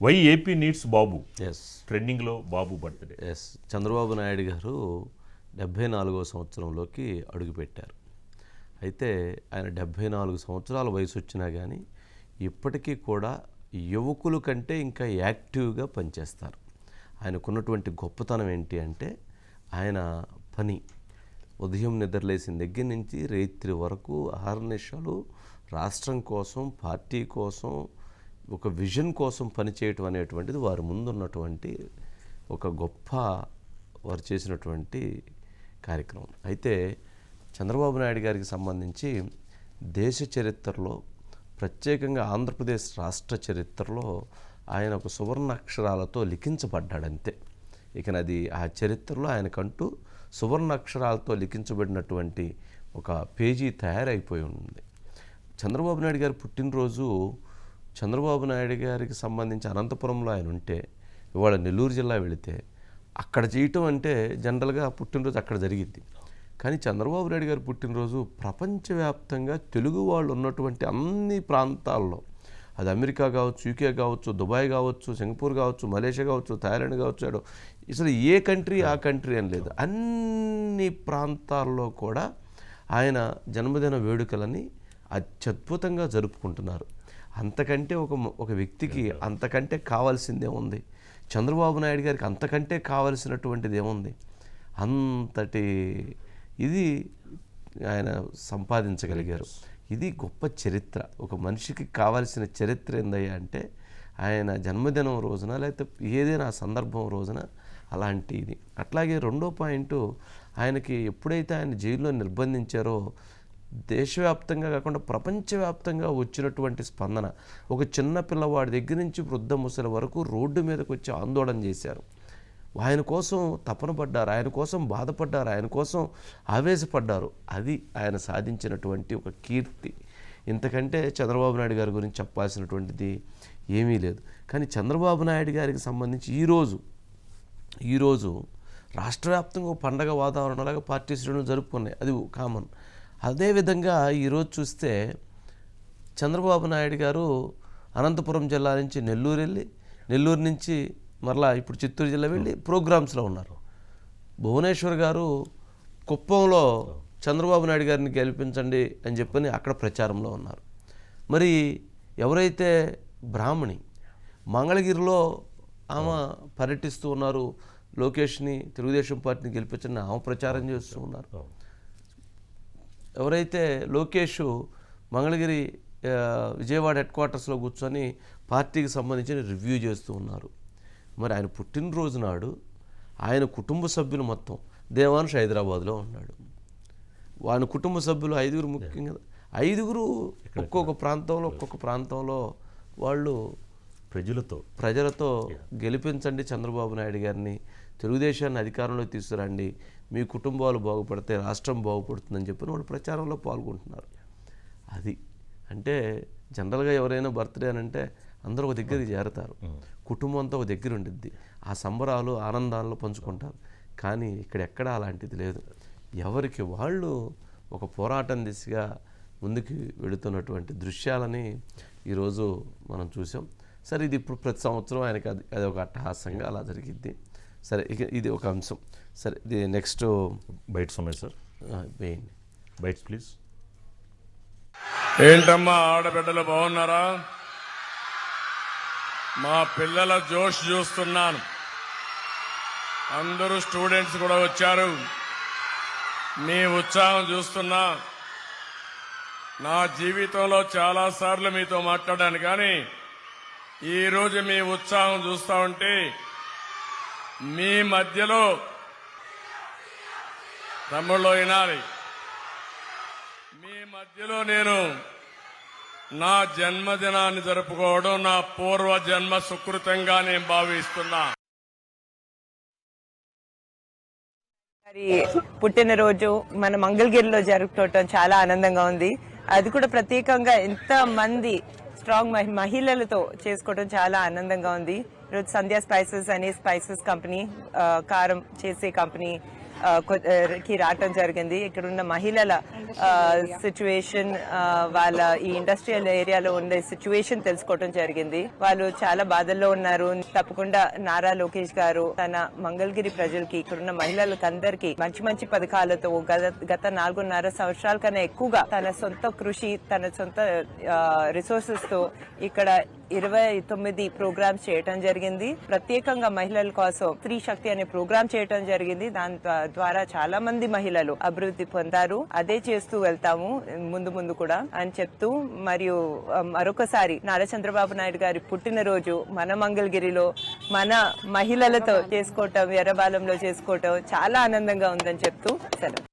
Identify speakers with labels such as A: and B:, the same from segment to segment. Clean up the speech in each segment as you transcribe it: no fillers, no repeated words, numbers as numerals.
A: Why AP needs Babu.
B: Yes,
A: ట్రెండింగ్లో Babu birthday.
B: Yes. Chandrababu Naidu garu 74వ సంవత్సరంలోకి అడుగుపెట్టారు. అయితే ఆయన 74 సంవత్సరాల వయసు వచ్చినా కానీ ఇప్పటికీ కూడా యువకుల కంటే ఇంకా యాక్టివ్గా పనిచేస్తారు. ఆయనకున్నటువంటి గొప్పతనం ఏంటి అంటే ఆయన పని ఉదయం నిద్రలేసిన దగ్గర నుంచి రాత్రి వరకు అహర్నిశలు రాష్ట్రం కోసం, పార్టీ కోసం, ఒక విజన్ కోసం పనిచేయటం అనేటువంటిది వారి ముందున్నటువంటి ఒక గొప్ప వారు చేసినటువంటి కార్యక్రమం. అయితే చంద్రబాబు నాయుడు గారికి సంబంధించి దేశ చరిత్రలో, ప్రత్యేకంగా ఆంధ్రప్రదేశ్ రాష్ట్ర చరిత్రలో ఆయన ఒక సువర్ణ అక్షరాలతో లిఖించబడ్డాడంతే. ఇక అది ఆ చరిత్రలో ఆయనకంటూ సువర్ణ అక్షరాలతో లిఖించబడినటువంటి ఒక పేజీ తయారైపోయి ఉంది. చంద్రబాబు నాయుడు గారి పుట్టినరోజు చంద్రబాబు నాయుడు గారికి సంబంధించి అనంతపురంలో ఆయన ఉంటే, ఇవాళ నెల్లూరు జిల్లా వెళితే అక్కడ చేయటం అంటే జనరల్గా పుట్టినరోజు అక్కడ జరిగింది. కానీ చంద్రబాబు నాయుడు గారి పుట్టినరోజు ప్రపంచవ్యాప్తంగా తెలుగు వాళ్ళు ఉన్నటువంటి అన్ని ప్రాంతాల్లో, అది అమెరికా కావచ్చు, యూకే కావచ్చు, దుబాయ్ కావచ్చు, సింగపూర్ కావచ్చు, మలేషియా కావచ్చు, థాయిలాండ్ కావచ్చు, అసలు ఏ కంట్రీ ఆ కంట్రీ అని లేదు, అన్ని ప్రాంతాల్లో కూడా ఆయన జన్మదిన వేడుకలని అత్యద్భుతంగా జరుపుకుంటున్నారు. అంతకంటే ఒక వ్యక్తికి అంతకంటే కావాల్సిందే ఉంది. చంద్రబాబు నాయుడు గారికి అంతకంటే కావలసినటువంటిది ఏముంది? అంతటి ఇది ఆయన సంపాదించగలిగారు. ఇది గొప్ప చరిత్ర. ఒక మనిషికి కావాల్సిన చరిత్ర ఏందయ్యా అంటే ఆయన జన్మదినం రోజున, లేకపోతే ఏదైనా సందర్భం రోజున అలాంటి ఇది. అట్లాగే రెండో పాయింట్, ఆయనకి ఎప్పుడైతే ఆయన జైల్లో నిర్బంధించారో దేశవ్యాప్తంగా కాకుండా ప్రపంచవ్యాప్తంగా వచ్చినటువంటి స్పందన, ఒక చిన్న పిల్లవాడి దగ్గర నుంచి వృద్ధ ముసలి వరకు రోడ్డు మీదకి వచ్చి ఆందోళన చేశారు. ఆయన కోసం తపన పడ్డారు, ఆయన కోసం బాధపడ్డారు, ఆయన కోసం ఆవేశపడ్డారు. అది ఆయన సాధించినటువంటి ఒక కీర్తి. ఇంతకంటే చంద్రబాబు నాయుడు గారి గురించి చెప్పాల్సినటువంటిది ఏమీ లేదు. కానీ చంద్రబాబు నాయుడు గారికి సంబంధించి ఈరోజు రాష్ట్ర వ్యాప్తంగా పండగ వాతావరణంలాగా పార్టీ శ్రేణులు జరుపుకున్నాయి, అది కామన్. అదేవిధంగా ఈరోజు చూస్తే చంద్రబాబు నాయుడు గారు అనంతపురం జిల్లా నుంచి నెల్లూరు వెళ్ళి, నెల్లూరు నుంచి మరలా ఇప్పుడు చిత్తూరు జిల్లా వెళ్ళి ప్రోగ్రామ్స్లో ఉన్నారు. భువనేశ్వర్ గారు కుప్పంలో చంద్రబాబు నాయుడు గారిని గెలిపించండి అని చెప్పని అక్కడ ప్రచారంలో ఉన్నారు. మరి ఎవరైతే బ్రాహ్మణి మంగళగిరిలో ఆమె పర్యటిస్తూ ఉన్నారు, లోకేష్ని, తెలుగుదేశం పార్టీని గెలిపించండి ఆమె ప్రచారం చేస్తూ ఉన్నారు. ఎవరైతే లోకేష్ మంగళగిరి విజయవాడ హెడ్ క్వార్టర్స్లో కూర్చొని పార్టీకి సంబంధించిన రివ్యూ చేస్తూ ఉన్నారు. మరి ఆయన పుట్టినరోజు నాడు ఆయన కుటుంబ సభ్యులు మొత్తం, దేవాంశ్ హైదరాబాద్లో ఉన్నాడు. ఆయన కుటుంబ సభ్యులు 5 ముఖ్యంగా 5 ఒక్కొక్క ప్రాంతంలో వాళ్ళు ప్రజలతో గెలిపించండి చంద్రబాబు నాయుడు గారిని, తెలుగుదేశాన్ని అధికారంలో తీసుకురండి, మీ కుటుంబాలు బాగుపడితే రాష్ట్రం బాగుపడుతుందని చెప్పి వాళ్ళు ప్రచారంలో పాల్గొంటున్నారు. అది అంటే జనరల్గా ఎవరైనా బర్త్డే అని అంటే అందరూ ఒక దగ్గరికి చేరతారు, కుటుంబం అంతా ఒక దగ్గర ఉండిద్ది, ఆ సంబరాలు ఆనందాల్లో పంచుకుంటారు. కానీ ఇక్కడ ఎక్కడా అలాంటిది లేదు. ఎవరికి వాళ్ళు ఒక పోరాటం దిశగా ముందుకు వెళుతున్నటువంటి దృశ్యాలని ఈరోజు మనం చూసాం. సరే, ఇది ఇప్పుడు ప్రతి సంవత్సరం ఆయనకి అది ఒక అట్టహాసంగా అలా జరిగిద్ది. సరే, ఇక ఇది ఒక అంశం. సరే, ఇది నెక్స్ట్
A: బైట్స్ ఉన్నాయి సార్,
B: వేయండి
A: బైట్స్ ప్లీజ్.
C: ఏంటమ్మా ఆడబిడ్డలు బాగున్నారా? మా పిల్లల జోష్ చూస్తున్నాను. అందరూ స్టూడెంట్స్ కూడా వచ్చారు. మీ ఉత్సాహం చూస్తున్నా. నా జీవితంలో చాలా సార్లు మీతో మాట్లాడాను, కానీ ఈరోజు మీ ఉత్సాహం చూస్తా ఉంటే మీ మధ్యలో తమ్ముళ్ళు వినాలి, మీ మధ్యలో నేను నా జన్మదినాన్ని జరుపుకోవడం నా పూర్వ జన్మ సుకృతంగా నేను భావిస్తున్నా.
D: పుట్టినరోజు మన మంగళగిరిలో జరుపుకోవటం చాలా ఆనందంగా ఉంది. అది కూడా ప్రత్యేకంగా ఎంత మంది స్ట్రాంగ్ మహిళలతో చేసుకోవడం చాలా ఆనందంగా ఉంది. ఈరోజు సంధ్యా స్పైసెస్ అనే స్పైసెస్ కంపెనీ, కారం చేసే కంపెనీ, కి రావటం జరిగింది. ఇక్కడ ఉన్న మహిళల సిచ్యువేషన్, వాళ్ళ ఈ ఇండస్ట్రియల్ ఏరియాలో ఉండే సిచ్యువేషన్ తెలుసుకోవటం జరిగింది. వాళ్ళు చాలా బాధల్లో ఉన్నారు. తప్పకుండా నారా లోకేష్ గారు తన మంగళగిరి ప్రజలకి, ఇక్కడున్న మహిళలకు అందరికీ మంచి మంచి పథకాలతో గత 4.5 సంవత్సరాల కన్నా ఎక్కువగా తన సొంత కృషి, తన సొంత రిసోర్సెస్ తో ఇక్కడ 29 ప్రోగ్రామ్స్ చేయటం జరిగింది. ప్రత్యేకంగా మహిళల కోసం స్త్రీ శక్తి అనే ప్రోగ్రామ్ చేయటం జరిగింది. దాని ద్వారా చాలా మంది మహిళలు అభివృద్ధి పొందారు. అదే చేస్తూ వెళ్తాము ముందు ముందు కూడా అని చెప్తూ, మరియు మరొకసారి నారా చంద్రబాబు నాయుడు గారి పుట్టినరోజు మన మంగళగిరిలో మన మహిళలతో చేసుకోవటం, ఎర్రబాలెంలో చేసుకోవటం చాలా ఆనందంగా ఉందని చెప్తూ సెలవు.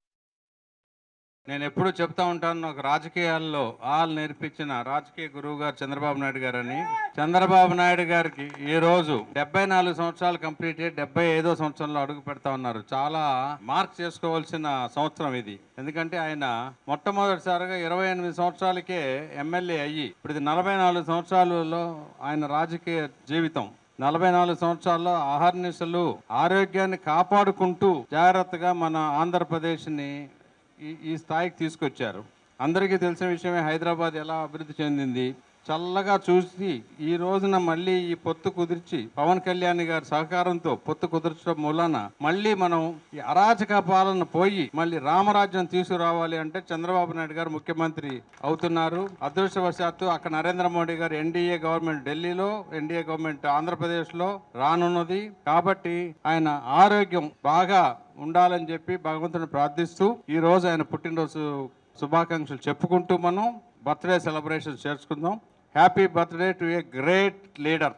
E: నేను ఎప్పుడు చెప్తా ఉంటాను, నాకు రాజకీయాల్లో నేర్పించిన రాజకీయ గురువు గారు చంద్రబాబు నాయుడు గారు అని. చంద్రబాబు నాయుడు గారికి ఈ రోజు 74 సంవత్సరాలు కంప్లీట్ అయ్యి 75వ సంవత్సరంలో అడుగు పెడతా ఉన్నారు. చాలా మార్క్ చేసుకోవాల్సిన సంవత్సరం ఇది. ఎందుకంటే ఆయన మొట్టమొదటిసారిగా 28 సంవత్సరాలకే ఎమ్మెల్యే అయ్యి, ఇప్పుడు ఇది 44 సంవత్సరాలలో ఆయన రాజకీయ జీవితం. 44 సంవత్సరాల్లో అహర్నిశలు ఆరోగ్యాన్ని కాపాడుకుంటూ జాగ్రత్తగా మన ఆంధ్రప్రదేశ్ని ఈ స్థాయికి తీసుకొచ్చారు. అందరికీ తెలిసిన విషయమే హైదరాబాద్ ఎలా అభివృద్ధి చెందింది. చల్లగా చూసి ఈ రోజున మళ్ళీ ఈ పొత్తు కుదిర్చి పవన్ కళ్యాణ్ గారి సహకారంతో పొత్తు కుదిర్చడం మూలాన మళ్ళీ మనం ఈ అరాచక పాలన పోయి మళ్ళీ రామరాజ్యం తీసుకురావాలి అంటే చంద్రబాబు నాయుడు గారు ముఖ్యమంత్రి అవుతున్నారు. అదృష్టవశాత్తు అక్కడ నరేంద్ర మోడీ గారు ఎన్డీఏ గవర్నమెంట్ ఢిల్లీలో, ఎన్డీఏ గవర్నమెంట్ ఆంధ్రప్రదేశ్లో రానున్నది. కాబట్టి ఆయన ఆరోగ్యం బాగా ఉండాలని చెప్పి భగవంతుని ప్రార్థిస్తూ ఈ రోజు ఆయన పుట్టినరోజు శుభాకాంక్షలు చెప్పుకుంటూ మనం బర్త్డే సెలబ్రేషన్ చేసుకుందాం. Happy birthday to a great leader.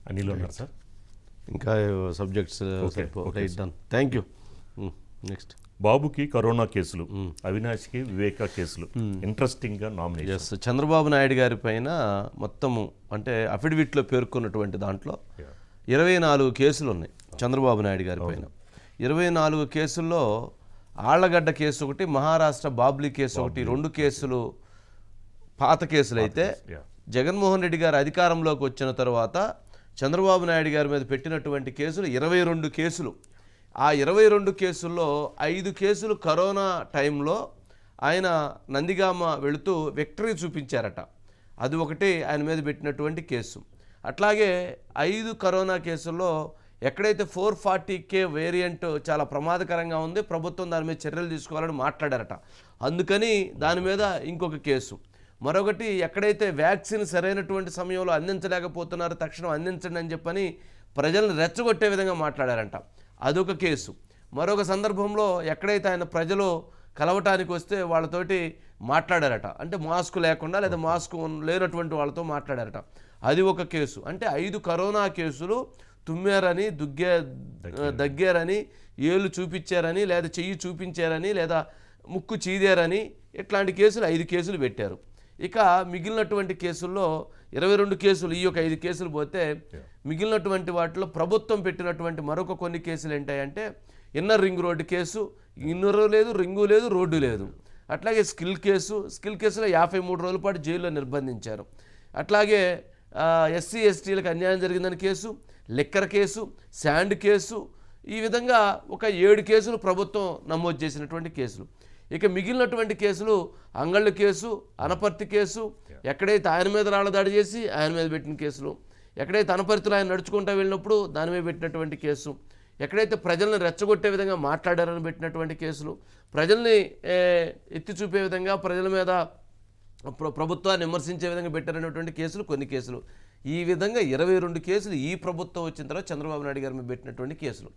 A: Anil ఉన్నారు సార్.
B: ఇంకా subjects right done. Thank you. Next
A: బాబుకి కరోనా కేసులు, అవినాష్కి వివేక కేసులు. ఇంట్రెస్టింగ్ గా నామినేషన్.
B: ఎస్, చంద్రబాబు నాయుడు గారి పైన మొత్తము అంటే అఫిడవిట్లో పేర్కొన్నటువంటి దాంట్లో 24 కేసులు ఉన్నాయి చంద్రబాబు నాయుడు గారి పైన. 24 కేసుల్లో ఆళ్లగడ్డ కేసు ఒకటి, మహారాష్ట్ర బాబ్లీ కేసు ఒకటి, 2 కేసులు పాత కేసులు అయితే, జగన్మోహన్ రెడ్డి గారు అధికారంలోకి వచ్చిన తర్వాత చంద్రబాబు నాయుడు గారి మీద పెట్టినటువంటి కేసులు 22 కేసులు. ఆ 22 కేసుల్లో 5 కేసులు కరోనా టైంలో ఆయన నందిగామ వెళుతూ విక్టరీ చూపించారట. అది ఒకటి ఆయన మీద పెట్టినటువంటి కేసు. అట్లాగే 5 కరోనా కేసుల్లో ఎక్కడైతే 440K వేరియంట్ చాలా ప్రమాదకరంగా ఉంది, ప్రభుత్వం దాని మీద చర్యలు తీసుకోవాలని మాట్లాడారట. అందుకని దాని మీద ఇంకొక కేసు. మరొకటి ఎక్కడైతే వ్యాక్సిన్ సరైనటువంటి సమయంలో అందించలేకపోతున్నారు, తక్షణం అందించండి అని చెప్పని ప్రజలను రెచ్చగొట్టే విధంగా మాట్లాడారంట. అదొక కేసు. మరొక సందర్భంలో ఎక్కడైతే ఆయన ప్రజలు కలవటానికి వస్తే వాళ్ళతోటి మాట్లాడారట, అంటే మాస్క్ లేకుండా లేదా మాస్క్ లేనటువంటి వాళ్ళతో మాట్లాడారట. అది ఒక కేసు. అంటే 5 కరోనా కేసులు, తుమ్మారని, దగ్గారని, ఏళ్ళు చూపించారని, లేదా చెయ్యి చూపించారని, లేదా ముక్కు చీదారని, ఇట్లాంటి కేసులు 5 కేసులు పెట్టారు. ఇక మిగిలినటువంటి కేసుల్లో 22 కేసులు, ఈ యొక్క 5 కేసులు పోతే మిగిలినటువంటి వాటిలో ప్రభుత్వం పెట్టినటువంటి మరొక కొన్ని కేసులు ఏంటంటే inner ring road case, inner లేదు, రింగు లేదు, రోడ్డు లేదు. అట్లాగే స్కిల్ కేసులో 53 రోజుల పాటు జైల్లో నిర్బంధించారు. అట్లాగే ఎస్సీ ఎస్టీలకు అన్యాయం జరిగిందని case, liquor case, sand case, ఈ విధంగా ఒక 7 కేసులు ప్రభుత్వం నమోదు చేసినటువంటి కేసులు. ఇక మిగిలినటువంటి కేసులు అంగళ్ళు కేసు, అనపర్తి కేసు, ఎక్కడైతే ఆయన మీద రాళ్ళ దాడి చేసి ఆయన మీద పెట్టిన కేసులు, ఎక్కడైతే అనపర్తిలో ఆయన నడుచుకుంటూ వెళ్ళినప్పుడు దాని మీద పెట్టినటువంటి కేసు, ఎక్కడైతే ప్రజలను రెచ్చగొట్టే విధంగా మాట్లాడారని పెట్టినటువంటి కేసులు, ప్రజల్ని ఎత్తి చూపే విధంగా ప్రజల మీద ప్రభుత్వాన్ని విమర్శించే విధంగా పెట్టారనేటువంటి కేసులు కొన్ని కేసులు. ఈ విధంగా 22 కేసులు ఈ ప్రభుత్వం వచ్చిన తర్వాత చంద్రబాబు నాయుడు గారి మీద పెట్టినటువంటి కేసులు.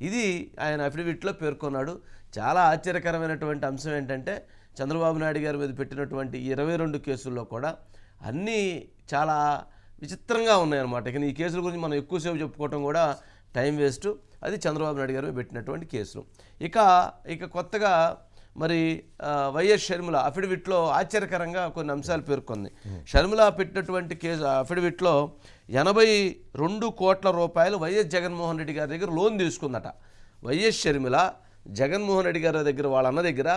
B: ఇది ఆయన అఫిడవిట్లో పేర్కొన్నాడు. చాలా ఆశ్చర్యకరమైనటువంటి అంశం ఏంటంటే చంద్రబాబు నాయుడు గారి మీద పెట్టినటువంటి 22 కేసుల్లో కూడా అన్నీ చాలా విచిత్రంగా ఉన్నాయన్నమాట. ఇక ఈ కేసుల గురించి మనం ఎక్కువసేపు చెప్పుకోవటం కూడా టైం వేస్ట్. అది చంద్రబాబు నాయుడు గారి మీద పెట్టినటువంటి కేసులు. ఇక కొత్తగా మరి వైఎస్ షర్మిల అఫిడవిట్లో ఆశ్చర్యకరంగా కొన్ని అంశాలు పేర్కొంది. షర్మిల పెట్టినటువంటి కేసు అఫిడవిట్లో 82 కోట్ల రూపాయలు వైఎస్ జగన్మోహన్ రెడ్డి గారి దగ్గర లోన్ తీసుకుందట. వైఎస్ షర్మిల జగన్మోహన్ రెడ్డి గారి దగ్గర వాళ్ళ అన్న దగ్గర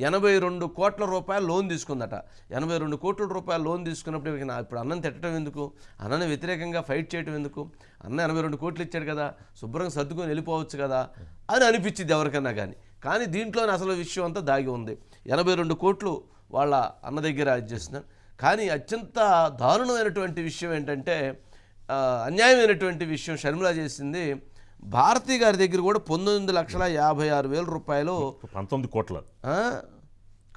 B: 82 కోట్ల రూపాయలు లోన్ తీసుకుందట. 82 కోట్ల రూపాయలు లోన్ తీసుకున్నప్పుడు ఇప్పుడు అన్నని తిట్టడం ఎందుకు, అన్నని వ్యతిరేకంగా ఫైట్ చేయడం ఎందుకు, అన్న 82 కోట్లు ఇచ్చాడు కదా, శుభ్రంగా సర్దుకొని వెళ్ళిపోవచ్చు కదా అని అనిపించింది ఎవరికన్నా కానీ దీంట్లోనే అసలు విషయం అంతా దాగి ఉంది. 82 కోట్లు వాళ్ళ అన్న దగ్గర చేస్తున్నారు. కానీ అత్యంత దారుణమైనటువంటి విషయం ఏంటంటే, అన్యాయమైనటువంటి విషయం షర్మిల చేసింది. భారతి గారి దగ్గర కూడా 19,56,000 రూపాయలు
A: 19 కోట్ల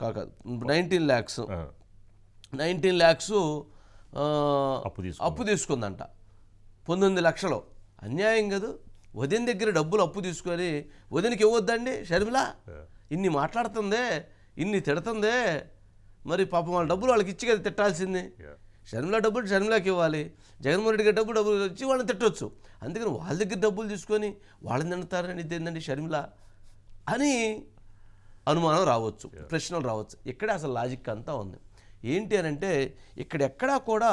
B: కాక 19 lakhs 19 lakhs అప్పు తీసుకుందంట. 19 లక్షలు అన్యాయం కదా. వదిన దగ్గర డబ్బులు అప్పు తీసుకొని వదినకి ఇవ్వద్దండి షర్మిల? ఇన్ని మాట్లాడుతుందే, ఇన్ని తిడుతుందే, మరి పాపం వాళ్ళ డబ్బులు వాళ్ళకి ఇచ్చి కదా తిట్టాల్సింది. షర్మిల డబ్బులు షర్మిలకి ఇవ్వాలి, జగన్మోహన్ రెడ్డి గారి డబ్బులు ఇచ్చి వాళ్ళని తిట్టవచ్చు. అందుకని వాళ్ళ దగ్గర డబ్బులు తీసుకొని వాళ్ళని తింటారని ఏంటండి షర్మిల అని అనుమానం రావచ్చు, ప్రశ్నలు రావచ్చు. ఇక్కడే అసలు లాజిక్ అంతా ఉంది. ఏంటి అని అంటే, ఇక్కడెక్కడా కూడా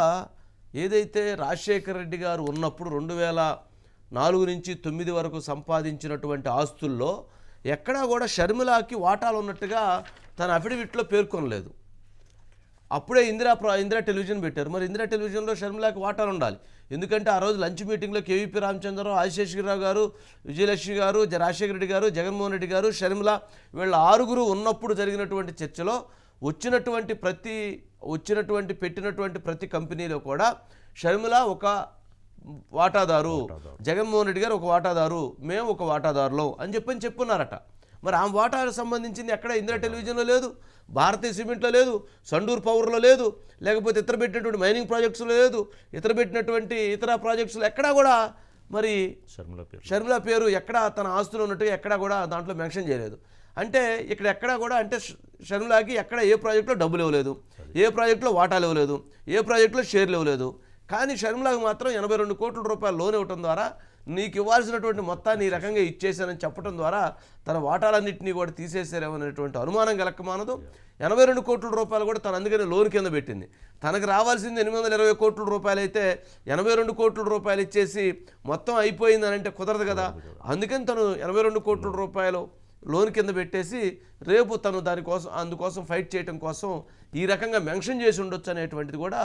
B: ఏదైతే రాజశేఖర రెడ్డి గారు ఉన్నప్పుడు 2004 నుంచి 2009 వరకు సంపాదించినటువంటి ఆస్తుల్లో ఎక్కడా కూడా షర్మిలకి వాటాలు ఉన్నట్టుగా తన అఫిడవిట్లో పేర్కొనలేదు. అప్పుడే ఇందిరా టెలివిజన్ పెట్టారు. మరి ఇందిరా టెలివిజన్లో షర్మిలకి వాటాలు ఉండాలి. ఎందుకంటే ఆ రోజు లంచ్ మీటింగ్లో కేవీపీ రామచంద్రరావు, ఆదిశేషగిరిరావు గారు, విజయలక్ష్మి గారు, రాజశేఖర రెడ్డి గారు, జగన్మోహన్ రెడ్డి గారు, షర్మిల వీళ్ళ 6 ఉన్నప్పుడు జరిగినటువంటి చర్చలో పెట్టినటువంటి ప్రతి కంపెనీలో కూడా షర్మిల ఒక వాటాదారు, జగన్మోహన్ రెడ్డి గారు ఒక వాటాదారు, మేము ఒక వాటాదారులో అని చెప్పున్నారట. మరి ఆ వాటాలకు సంబంధించింది ఎక్కడ ఇందిరా టెలివిజన్లో లేదు, భారతీయ సిమెంట్లో లేదు, సండూర్ పవర్లో లేదు, లేకపోతే ఇతర పెట్టినటువంటి మైనింగ్ ప్రాజెక్ట్స్లో లేదు, ఇతర ప్రాజెక్ట్స్లో ఎక్కడా కూడా మరి షర్మిల పేరు ఎక్కడా తన ఆస్తులు ఉన్నట్టుగా ఎక్కడా కూడా దాంట్లో మెన్షన్ చేయలేదు. అంటే ఇక్కడ ఎక్కడా కూడా అంటే షర్మిలకి ఎక్కడ ఏ ప్రాజెక్టులో డబ్బులు ఇవ్వలేదు, ఏ ప్రాజెక్టులో వాటాలు ఇవ్వలేదు, ఏ ప్రాజెక్టులో షేర్లు ఇవ్వలేదు. కానీ షర్మిలకి మాత్రం 82 కోట్ల రూపాయలు లోన్ ఇవ్వటం ద్వారా నీకు ఇవ్వాల్సినటువంటి మొత్తాన్ని ఈ రకంగా ఇచ్చేసానని చెప్పడం ద్వారా తన వాటాలన్నింటినీ కూడా తీసేసారేమనేటువంటి అనుమానం కలక్కమానదు. 82 కోట్ల రూపాయలు కూడా తను అందుకని లోన్ కింద పెట్టింది. తనకు రావాల్సింది 820 కోట్ల రూపాయలు అయితే 82 కోట్ల రూపాయలు ఇచ్చేసి మొత్తం అయిపోయిందని అంటే కుదరదు కదా. అందుకని తను 82 కోట్ల రూపాయలు లోన్ కింద పెట్టేసి రేపు తను అందుకోసం ఫైట్ చేయడం కోసం ఈ రకంగా మెన్షన్ చేసి ఉండొచ్చు అనేటువంటిది కూడా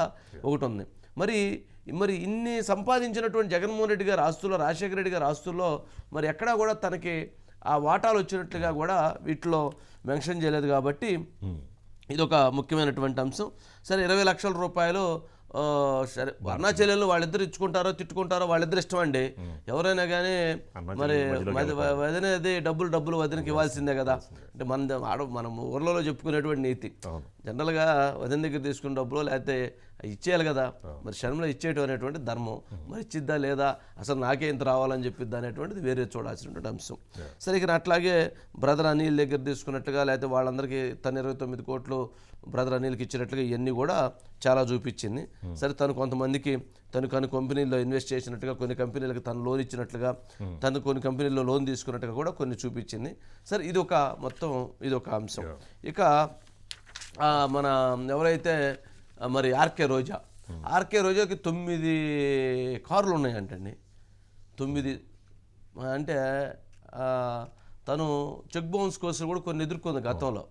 B: ఒకటి ఉంది. మరి ఇన్ని సంపాదించినటువంటి జగన్మోహన్ రెడ్డి గారి ఆస్తుల్లో, రాజశేఖర రెడ్డి గారి ఆస్తుల్లో మరి ఎక్కడా కూడా తనకి ఆ వాటాలు వచ్చినట్లుగా కూడా వీటిలో మెన్షన్ చేయలేదు. కాబట్టి ఇదొక ముఖ్యమైనటువంటి అంశం. సరే, 20 లక్షల రూపాయలు సరే అన్నా చెల్లెళ్ళు వాళ్ళిద్దరు ఇచ్చుకుంటారో తిట్టుకుంటారో వాళ్ళిద్దరు ఇష్టం అండి. ఎవరైనా కానీ మరి వదినది డబ్బులు వదినకి ఇవ్వాల్సిందే కదా. అంటే మనం ఊర్లలో చెప్పుకునేటువంటి నీతి. జనరల్గా వదిన దగ్గర తీసుకున్న డబ్బులు లేకపోతే ఇచ్చేయాలి కదా. మరి షర్మిల ఇచ్చేయటం అనేటువంటి ధర్మం. మరి ఇచ్చిద్దా లేదా, అసలు నాకే ఇంత రావాలని చెప్పిద్దా అనేటువంటిది వేరే చూడాల్సినటువంటి అంశం. సరే, ఇక అట్లాగే బ్రదర్ అనిల్ దగ్గర తీసుకున్నట్టుగా లేకపోతే వాళ్ళందరికీ తను 29 కోట్లు బ్రదర్ అనిల్కి ఇచ్చినట్లుగా ఇవన్నీ కూడా చాలా చూపించింది. సరే, తను కొంతమందికి కొన్ని కంపెనీల్లో ఇన్వెస్ట్ చేసినట్టుగా, కొన్ని కంపెనీలకు తను లోన్ ఇచ్చినట్లుగా, తను కొన్ని కంపెనీల్లో లోన్ తీసుకున్నట్టుగా కూడా కొన్ని చూపించింది. సరే, ఇదొక అంశం. ఇక మన ఎవరైతే మరి ఆర్కే రోజాకి 9 కార్లు ఉన్నాయంటండి. 9 అంటే తను చెక్ బౌన్స్ కోసం కూడా కొన్ని ఎదుర్కొంది గతంలో.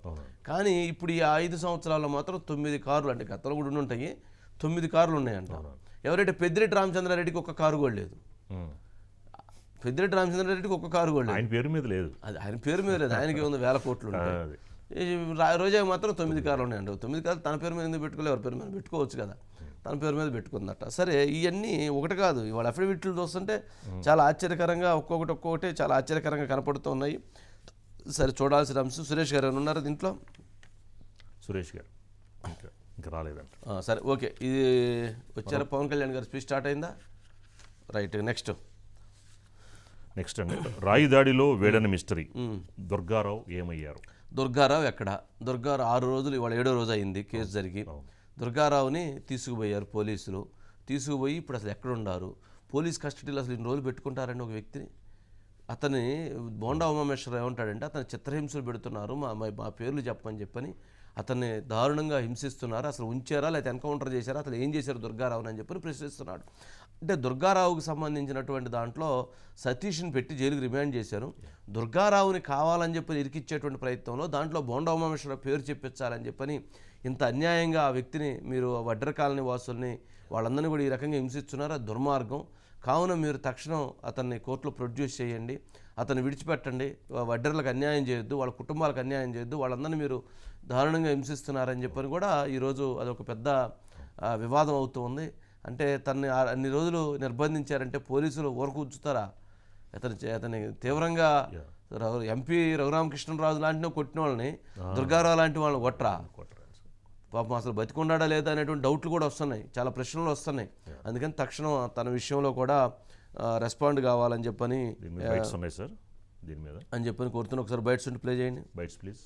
B: కానీ ఇప్పుడు ఈ 5 సంవత్సరాల్లో మాత్రం 9 కార్లు, అంటే గతంలో కూడా ఉంటాయి, 9 కార్లు ఉన్నాయంట. ఎవరైతే పెద్దిరెడ్డి రామచంద్రారెడ్డికి ఒక కారు కూడా లేదు. పెద్దిరెడ్డి రామచంద్రారెడ్డికి ఒక కారు కూడా లేదు.
A: ఆయన పేరు మీద లేదు.
B: అది ఆయన పేరు మీద లేదు, ఆయనకి ఉంది వేల కోట్లు ఉంటాయి. రోజాకి మాత్రం 9 కార్లు ఉన్నాయండి. 9 కార్లు తన పేరు మీద ఎందుకు పెట్టుకోలేదు, ఎవరి పేరు మీద పెట్టుకోవచ్చు కదా. తన పేరు మీద పెట్టుకుందట. సరే, ఇవన్నీ ఒకటి కాదు, ఇవాళ అఫిడవిట్లు చూస్తుంటే చాలా ఆశ్చర్యకరంగా ఒక్కొక్కటి చాలా ఆశ్చర్యకరంగా కనపడుతూ ఉన్నాయి. సరే, చూడాల్సిన అంశం. సురేష్ గారు ఏమైనా ఉన్నారా దీంట్లో?
A: సురేష్ గారు ఇంకా రాలేదంట.
B: సరే, ఓకే. ఇది వచ్చారా పవన్ కళ్యాణ్ గారు స్పీచ్ స్టార్ట్ అయిందా? రైట్, నెక్స్ట్
A: అండి, రాయి దాడిలో వేడని మిస్టరీ. దుర్గారావు ఏమయ్యారు?
B: దుర్గారావు ఎక్కడ? దుర్గారావు 6 రోజులు, ఇవాళ 7వ రోజు అయింది కేసు జరిగి. దుర్గారావుని తీసుకుపోయారు పోలీసులు. తీసుకుపోయి ఇప్పుడు అసలు ఎక్కడున్నారు? పోలీస్ కస్టడీలో అసలు ఇన్ని రోజులు పెట్టుకుంటారండి ఒక వ్యక్తిని. అతని బోండా ఉమామేశ్వరరావు ఏమంటాడంటే, అతను చిత్రహింసలు పెడుతున్నారు, మా పేర్లు చెప్పని అతన్ని దారుణంగా హింసిస్తున్నారు, అసలు ఉంచారా లేకపోతే ఎన్కౌంటర్ చేశారా, అసలు ఏం చేశారు దుర్గారావుని అని ప్రశ్నిస్తున్నాడు. అంటే దుర్గారావుకి సంబంధించినటువంటి దాంట్లో సతీష్ని పెట్టి జైలుకి రిమాండ్ చేశారు. దుర్గారావుని కావాలని చెప్పి ఇరికిచ్చేటువంటి ప్రయత్నంలో దాంట్లో బోండా ఉమామేశ్వరరావు పేరు చెప్పించాలని చెప్పని ఇంత అన్యాయంగా ఆ వ్యక్తిని మీరు వడ్డెర కాలనీ వాసుల్ని వాళ్ళందరినీ కూడా ఈ రకంగా హింసిస్తున్నారు. అది దుర్మార్గం. కావున మీరు తక్షణం అతన్ని కోర్టులో ప్రొడ్యూస్ చేయండి, అతన్ని విడిచిపెట్టండి, వడ్డెర్లకు అన్యాయం చేయొద్దు, వాళ్ళ కుటుంబాలకు అన్యాయం చేయొద్దు, వాళ్ళందరినీ మీరు దారుణంగా హింసిస్తున్నారని చెప్పని కూడా ఈరోజు అదొక పెద్ద వివాదం అవుతూ ఉంది. అంటే తనని అన్ని రోజులు నిర్బంధించారంటే పోలీసులు ఊరకు ఉంచుతారా? అతని తీవ్రంగా ఎంపీ రఘురామకృష్ణరాజు లాంటి కొట్టిన వాళ్ళని దుర్గారావు లాంటి వాళ్ళని కొట్టరా? పాపం అసలు బతికున్నాడా లేదా అనేటువంటి డౌట్లు కూడా వస్తున్నాయి, చాలా ప్రశ్నలు వస్తున్నాయి. అందుకని తక్షణం తన విషయంలో కూడా రెస్పాండ్ కావాలని చెప్పని
A: సార్ దీని మీద
B: అని చెప్పని కోరుతున్నా. ఒకసారి బైట్స్ ఉండి ప్లే చేయండి.
A: Bytes please.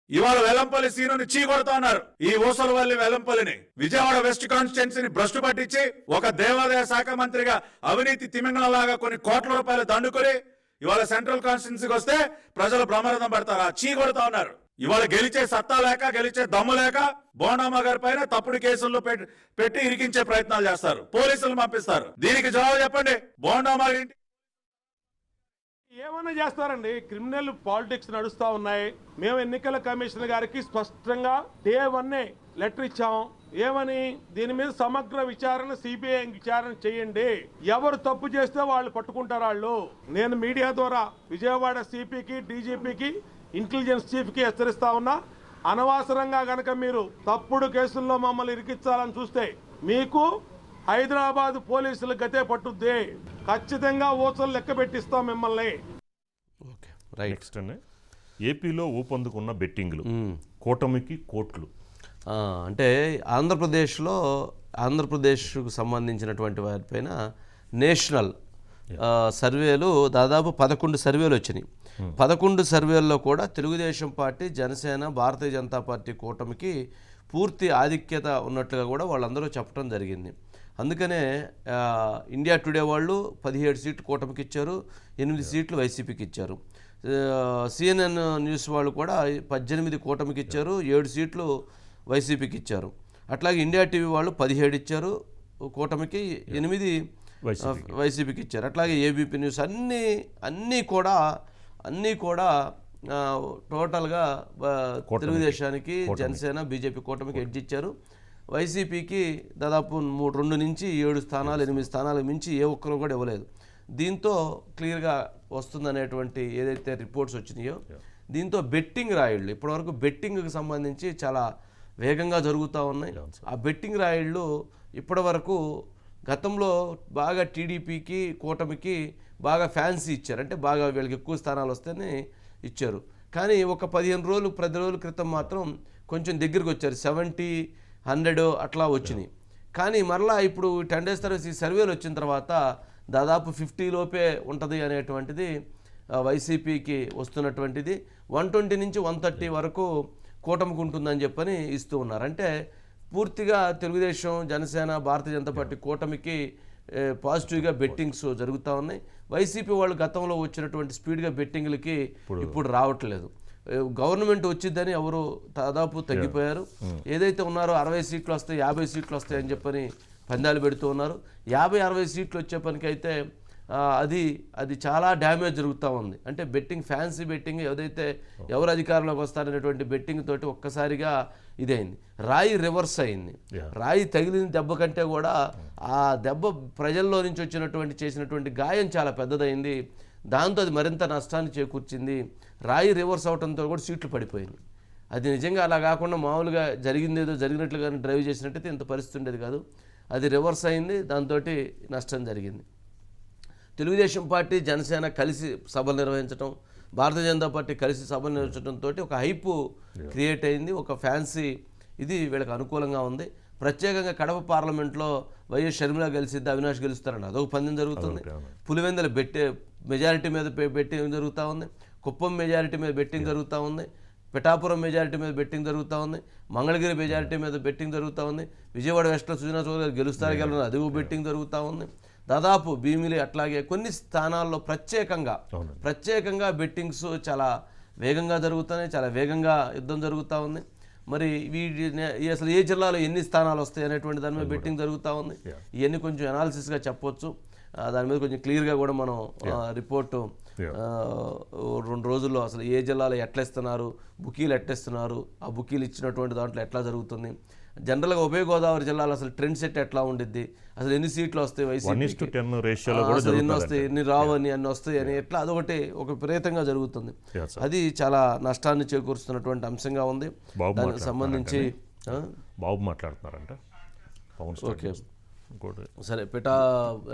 F: ఇవాళ వెల్లంపల్లి సీనుని చీకొడతా ఉన్నారు. ఈ ఊసలవల్లి వెల్లంపల్లిని విజయవాడ వెస్ట్ కాన్స్టిట్యున్సీని భ్రష్టు పట్టించి ఒక దేవాదాయ శాఖ మంత్రిగా అవినీతి తిమింగళలాగా కొన్ని కోట్ల రూపాయలు దండుకొని ఇవాళ సెంట్రల్ కాన్స్టిట్యున్సీకి వస్తే ప్రజలు బ్రహ్మరథం పడతారా? చీకొడతా ఉన్నారు. ఇవాళ గెలిచే సత్తా లేక, గెలిచే దమ్ము లేక బోండమ్మ గారి పైన తప్పుడు కేసుల్లో పెట్టి ఇరికించే ప్రయత్నాలు చేస్తారు, పోలీసులు పంపిస్తారు. దీనికి జవాబు చెప్పండి. బోండమ్మ గారి
G: ఏమన్నా చేస్తారండి? క్రిమినల్ పాలిటిక్స్ నడుస్తా ఉన్నాయి. మేము ఎన్నికల కమిషన్ గారికి స్పష్టంగా డే 1 లెటర్ ఇచ్చాం. ఏమని? దీని మీద సమగ్ర విచారణ, సిబిఐ విచారణ చేయండి, ఎవరు తప్పు చేస్తే వాళ్ళు పట్టుకుంటారు వాళ్ళు. నేను మీడియా ద్వారా విజయవాడ సిపికి, డీజీపీకి, ఇంటెలిజెన్స్ చీఫ్ కి హెచ్చరిస్తా ఉన్నా, అనవసరంగా గనక మీరు తప్పుడు కేసుల్లో మమ్మల్ని ఇరికించాలని చూస్తే మీకు హైదరాబాద్ పోలీసులు గతే పట్టుద్ది. ఖచ్చితంగా ఓసలు లెక్క పెట్టిస్తాం మిమ్మల్ని.
B: Okay, right.
A: నెక్స్ట్ అండి, ఏపీలో ఊపందుకున్న బెట్టింగ్లు, కూటమికి కోట్లు.
B: అంటే ఆంధ్రప్రదేశ్కు సంబంధించినటువంటి వారిపైన నేషనల్ సర్వేలు దాదాపు 11 సర్వేలు వచ్చినాయి. 11 సర్వేల్లో కూడా తెలుగుదేశం పార్టీ, జనసేన, భారతీయ జనతా పార్టీ కూటమికి పూర్తి ఆధిక్యత ఉన్నట్లుగా కూడా వాళ్ళందరూ చెప్పడం జరిగింది. అందుకనే ఇండియా టుడే వాళ్ళు 17 సీట్లు కూటమికి ఇచ్చారు, 8 సీట్లు వైసీపీకి ఇచ్చారు. సిఎన్ఎన్ న్యూస్ వాళ్ళు కూడా 18 కూటమికి ఇచ్చారు, 7 సీట్లు వైసీపీకి ఇచ్చారు. అట్లాగే ఇండియా టీవీ వాళ్ళు 17 ఇచ్చారు కూటమికి, 8 వైసీపీకి ఇచ్చారు. అట్లాగే ఏబీపీ న్యూస్ అన్నీ కూడా టోటల్గా తెలుగుదేశానికి, జనసేన, బీజేపీ కూటమికి ఎడ్జ్ ఇచ్చారు. వైసీపీకి దాదాపు 2 నుంచి 7 స్థానాలు, 8 స్థానాలకు మించి ఏ ఒక్కరు కూడా ఇవ్వలేదు. దీంతో క్లియర్గా వస్తుందనేటువంటి ఏదైతే రిపోర్ట్స్ వచ్చినాయో, దీంతో బెట్టింగ్ రాయిళ్ళు ఇప్పటివరకు బెట్టింగ్కి సంబంధించి చాలా వేగంగా జరుగుతూ ఉన్నాయి. ఆ బెట్టింగ్ రాయిళ్ళు ఇప్పటి వరకు గతంలో బాగా టీడీపీకి, కూటమికి బాగా ఫ్యాన్సీ ఇచ్చారు, అంటే బాగా వీళ్ళకి ఎక్కువ స్థానాలు వస్తేనే ఇచ్చారు. కానీ ఒక 10 రోజుల క్రితం మాత్రం కొంచెం దగ్గరికి వచ్చారు, 70-100 అట్లా వచ్చినాయి. కానీ మరలా ఇప్పుడు 10 days తర్వాత ఈ సర్వేలు వచ్చిన తర్వాత దాదాపు 50 లోపే ఉంటుంది అనేటువంటిది వైసీపీకి వస్తున్నటువంటిది. 120 నుంచి 130 వరకు కూటమికి ఉంటుందని చెప్పని ఇస్తూ ఉన్నారు. అంటే పూర్తిగా తెలుగుదేశం, జనసేన, భారతీయ జనతా పార్టీ కూటమికి పాజిటివ్గా బెట్టింగ్స్ జరుగుతూ ఉన్నాయి. వైసీపీ వాళ్ళు గతంలో వచ్చినటువంటి స్పీడ్గా బెట్టింగ్లకి ఇప్పుడు రావట్లేదు. గవర్నమెంట్ వచ్చిందని ఎవరు దాదాపు తగ్గిపోయారు. ఏదైతే ఉన్నారో 60 సీట్లు వస్తాయి, 50 సీట్లు వస్తాయి అని చెప్పని పందాలు పెడుతూ ఉన్నారు. 50-60 సీట్లు వచ్చే పనికైతే అది చాలా డ్యామేజ్ జరుగుతూ ఉంది. అంటే బెట్టింగ్, ఫ్యాన్సీ బెట్టింగ్, ఏదైతే ఎవరు అధికారంలోకి వస్తారనేటువంటి బెట్టింగ్ తోటి ఒక్కసారిగా ఇదైంది. రాయి రివర్స్ అయింది. రాయి తగిలిన దెబ్బ కంటే కూడా ఆ దెబ్బ ప్రజల్లో నుంచి చేసినటువంటి గాయం చాలా పెద్దదైంది. దాంతో అది మరింత నష్టాన్ని చేకూర్చింది. రాయి రివర్స్ అవడంతో కూడా సీట్లు పడిపోయింది. అది నిజంగా అలా కాకుండా మామూలుగా జరిగినట్లుగా డ్రైవ్ చేసినట్టయితే ఇంత పరిస్థితి ఉండేది కాదు. అది రివర్స్ అయింది, దాంతో నష్టం జరిగింది. తెలుగుదేశం పార్టీ, జనసేన కలిసి సభలు నిర్వహించడం, భారతీయ జనతా పార్టీ కలిసి సభలు నిర్వహించడంతో ఒక హైపు క్రియేట్ అయింది. ఒక ఫ్యాన్సీ ఇది వీళ్ళకి అనుకూలంగా ఉంది. ప్రత్యేకంగా కడప పార్లమెంట్లో వైఎస్ షర్మిల గెలిచిద్ది, అవినాష్ గెలుస్తారని అదొక పందెం జరుగుతుంది. పులివెందుల మెజారిటీ మీద బెట్టింగ్ జరుగుతూ ఉంది. కుప్పం మెజారిటీ మీద బెట్టింగ్ జరుగుతూ ఉంది. పిఠాపురం మెజారిటీ మీద బెట్టింగ్ జరుగుతూ ఉంది. మంగళగిరి మెజారిటీ మీద బెట్టింగ్ జరుగుతూ ఉంది. విజయవాడ వెస్ట్లో సుజనా చౌదరి గారు గెలుస్తారు, అది బెట్టింగ్ జరుగుతూ ఉంది. దాదాపు భీమిలి అట్లాగే కొన్ని స్థానాల్లో ప్రత్యేకంగా బెట్టింగ్స్ చాలా వేగంగా జరుగుతున్నాయి. చాలా వేగంగా యుద్ధం జరుగుతూ ఉంది. మరి అసలు ఏ జిల్లాలో ఎన్ని స్థానాలు వస్తాయి అనేటువంటి దాని మీద బెట్టింగ్ జరుగుతూ ఉంది. ఇవన్నీ కొంచెం అనాలిసిస్గా చెప్పొచ్చు. దాని మీద కొంచెం క్లియర్గా కూడా మనం రిపోర్టు 2 రోజుల్లో అసలు ఏ జిల్లాలో ఎట్లా ఇస్తున్నారు, బుకీలు ఎట్టిస్తున్నారు, ఆ బుకీలు ఇచ్చినటువంటి దాంట్లో ఎట్లా జరుగుతుంది, జనరల్గా ఉభయ గోదావరి జిల్లాలో అసలు ట్రెండ్ సెట్ ఎట్లా ఉండిద్ది, అసలు ఎన్ని సీట్లు వస్తాయి వైసీపీకి, ఎన్ని వస్తాయి, ఎన్ని రావు అని, అన్ని వస్తాయి అని, ఎట్లా అదొకటి ఒక విపరీతంగా జరుగుతుంది. అది చాలా నష్టాన్ని చేకూరుస్తున్నటువంటి అంశంగా ఉంది. దానికి సంబంధించి
A: బాబు మాట్లాడుతున్నారంట.
B: ఓకే సరే,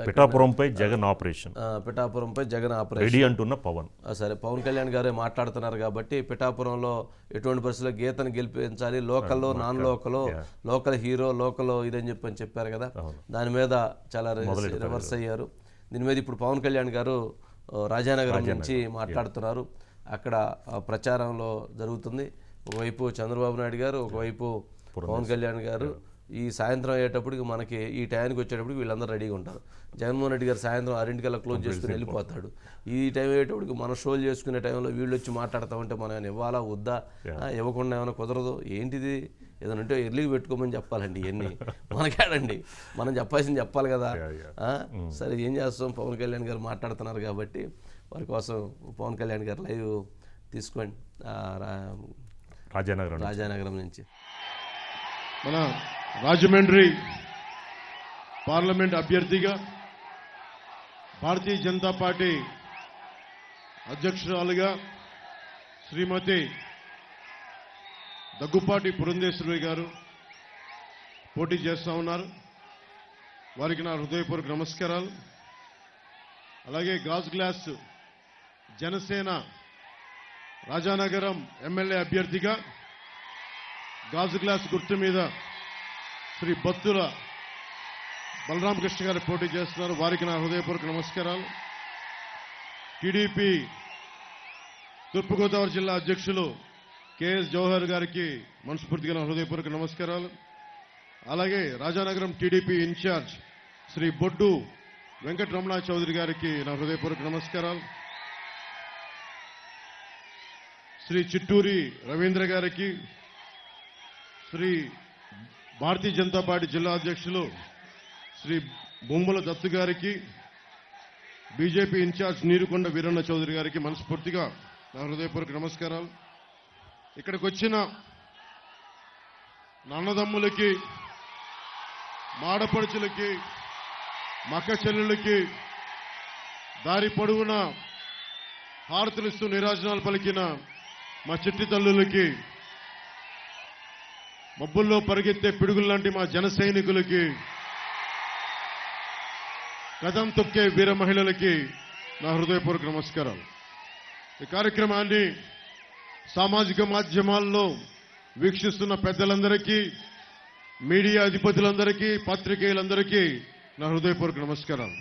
A: పిఠాపురంపై జగన్ ఆపరేషన్,
B: పిఠాపురంపై జగన్ ఆపరేషన్
A: రెడీ అంటున్న పవన్.
B: సరే, పవన్ కళ్యాణ్ గారే మాట్లాడుతున్నారు కాబట్టి పిఠాపురంలో ఎటువంటి పరిస్థితుల్లో గీతను గెలిపించాలి, లోకల్లో non local, local hero, local ఇదని చెప్పారు కదా, దాని మీద చాలా రివర్స్ అయ్యారు. దీని మీద ఇప్పుడు పవన్ కళ్యాణ్ గారు రాజానగరం నుంచి మాట్లాడుతున్నారు. అక్కడ ప్రచారంలో జరుగుతుంది. ఒకవైపు చంద్రబాబు నాయుడు గారు, ఒకవైపు పవన్ కళ్యాణ్ గారు. ఈ సాయంత్రం అయ్యేటప్పటికి మనకి ఈ టైంకి వచ్చేటప్పటికి వీళ్ళందరూ రెడీగా ఉంటారు. జగన్మోహన్ రెడ్డి గారు సాయంత్రం 6 క్లోజ్ చేసుకుని వెళ్ళిపోతాడు. ఈ టైం అయ్యేటప్పటికి మనం షోలు చేసుకునే టైంలో వీళ్ళు వచ్చి మాట్లాడుతూ ఉంటే మనం ఏమైనా ఇవ్వాలా వద్దా, ఇవ్వకుండా ఏమైనా కుదరదు, ఏంటిది ఏదైనా ఉంటే ఎర్లీగా పెట్టుకోమని చెప్పాలండి. ఇవన్నీ మనకేడండి, మనం చెప్పాల్సింది చెప్పాలి కదా. సరే, ఏం చేస్తాం, పవన్ కళ్యాణ్ గారు మాట్లాడుతున్నారు కాబట్టి వారి కోసం పవన్ కళ్యాణ్ గారు లైవ్ తీసుకోండి రాజానగరం నుంచి.
H: మన రాజమండ్రి పార్లమెంట్ అభ్యర్థిగా భారతీయ జనతా పార్టీ అధ్యక్షురాలుగా శ్రీమతి దగ్గుపాటి పురంధేశ్వరి గారు పోటీ చేస్తూ ఉన్నారు. వారికి నా హృదయపూర్వక నమస్కారాలు. అలాగే గాజు గ్లాస్ జనసేన రాజానగరం ఎమ్మెల్యే అభ్యర్థిగా గాజు గ్లాస్ గుర్తు మీద శ్రీ బత్తుల బలరామకృష్ణ గారు పోటీ చేస్తున్నారు. వారికి నా హృదయపూర్వక నమస్కారాలు. టీడీపీ తూర్పుగోదావరి జిల్లా అధ్యక్షులు కెఎస్ జవహర్ గారికి మనస్ఫూర్తిగా నా హృదయపూర్వక నమస్కారాలు. అలాగే రాజానగరం టీడీపీ ఇన్ఛార్జ్ శ్రీ బొడ్డు వెంకటరమణ చౌదరి గారికి నా హృదయపూర్వక నమస్కారాలు. శ్రీ చిట్టూరి రవీంద్ర గారికి, శ్రీ భారతీయ జనతా పార్టీ జిల్లా అధ్యక్షులు శ్రీ బొమ్మల దత్తు గారికి, బీజేపీ ఇన్ఛార్జ్ నీరుకొండ వీరన్న చౌదరి గారికి మనస్ఫూర్తిగా నా హృదయపూర్వక నమస్కారాలు. ఇక్కడికి వచ్చిన నాన్నదమ్ములకి, మాడపడుచులకి, మక్క చెల్లెళ్ళకి, దారి పొడవున హారతులిస్తూ నిరాజనాలు పలికిన మా చిట్టి తల్లులకి, మబ్బుల్లో పరిగెత్తే పిడుగుల్లాంటి మా జన సైనికులకి, కదం తొక్కే వీర మహిళలకి నా హృదయపూర్వక నమస్కారాలు. ఈ కార్యక్రమాన్ని సామాజిక మాధ్యమాల్లో వీక్షిస్తున్న పెద్దలందరికీ, మీడియా అధిపతులందరికీ, పాత్రికేయులందరికీ నా హృదయపూర్వక నమస్కారాలు.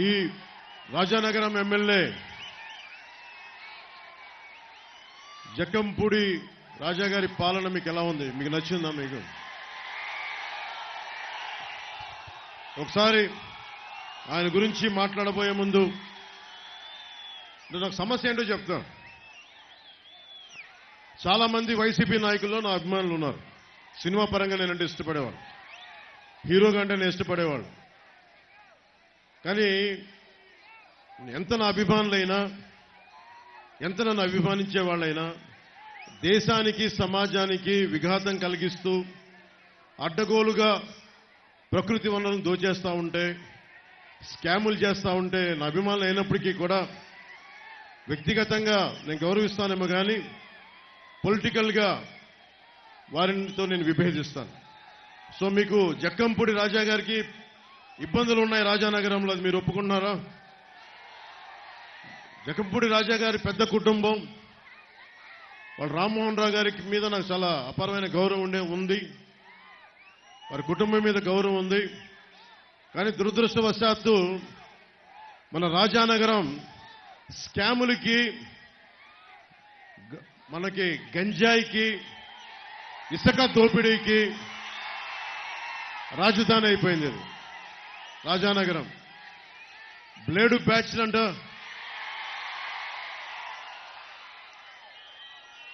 H: ఈ రాజానగరం ఎమ్మెల్యే జక్కంపూడి రాజా గారి పాలన మీకు ఎలా ఉంది? మీకు నచ్చిందా? మీకు ఒకసారి ఆయన గురించి మాట్లాడబోయే ముందు నాకు సమస్య ఏంటో చెప్తాను. చాలా మంది వైసీపీ నాయకుల్లో నా అభిమానులు ఉన్నారు. సినిమా పరంగా నేనంటే ఇష్టపడేవాళ్ళు, హీరోగా అంటే నేను ఇష్టపడేవాళ్ళు. కానీ ఎంత నా అభిమానులైనా, ఎంత నన్ను అభిమానించే వాళ్ళైనా దేశానికి, సమాజానికి విఘాతం కలిగిస్తూ అడ్డగోలుగా ప్రకృతి వనరులను దోచేస్తూ ఉంటే, స్కాములు చేస్తూ ఉంటే నా అభిమానులు అయినప్పటికీ కూడా వ్యక్తిగతంగా నేను గౌరవిస్తానేమో కానీ పొలిటికల్గా వారితో నేను విభేదిస్తాను. సో మీకు జక్కంపూడి రాజా గారికి ఇబ్బందులు ఉన్నాయి రాజానగరంలో, అది మీరు ఒప్పుకున్నారా? జక్కంపూడి రాజా గారి పెద్ద కుటుంబం, వాళ్ళు రామ్మోహన్ రావు గారికి మీద నాకు చాలా అపారమైన గౌరవం ఉంది, వారి కుటుంబం మీద గౌరవం ఉంది. కానీ దురదృష్టవశాత్తు మన రాజానగరం స్కాములకి, మనకి గంజాయికి, ఇసుక దోపిడీకి రాజధాని అయిపోయింది. రాజానగరం బ్లేడు బ్యాచ్ అంట.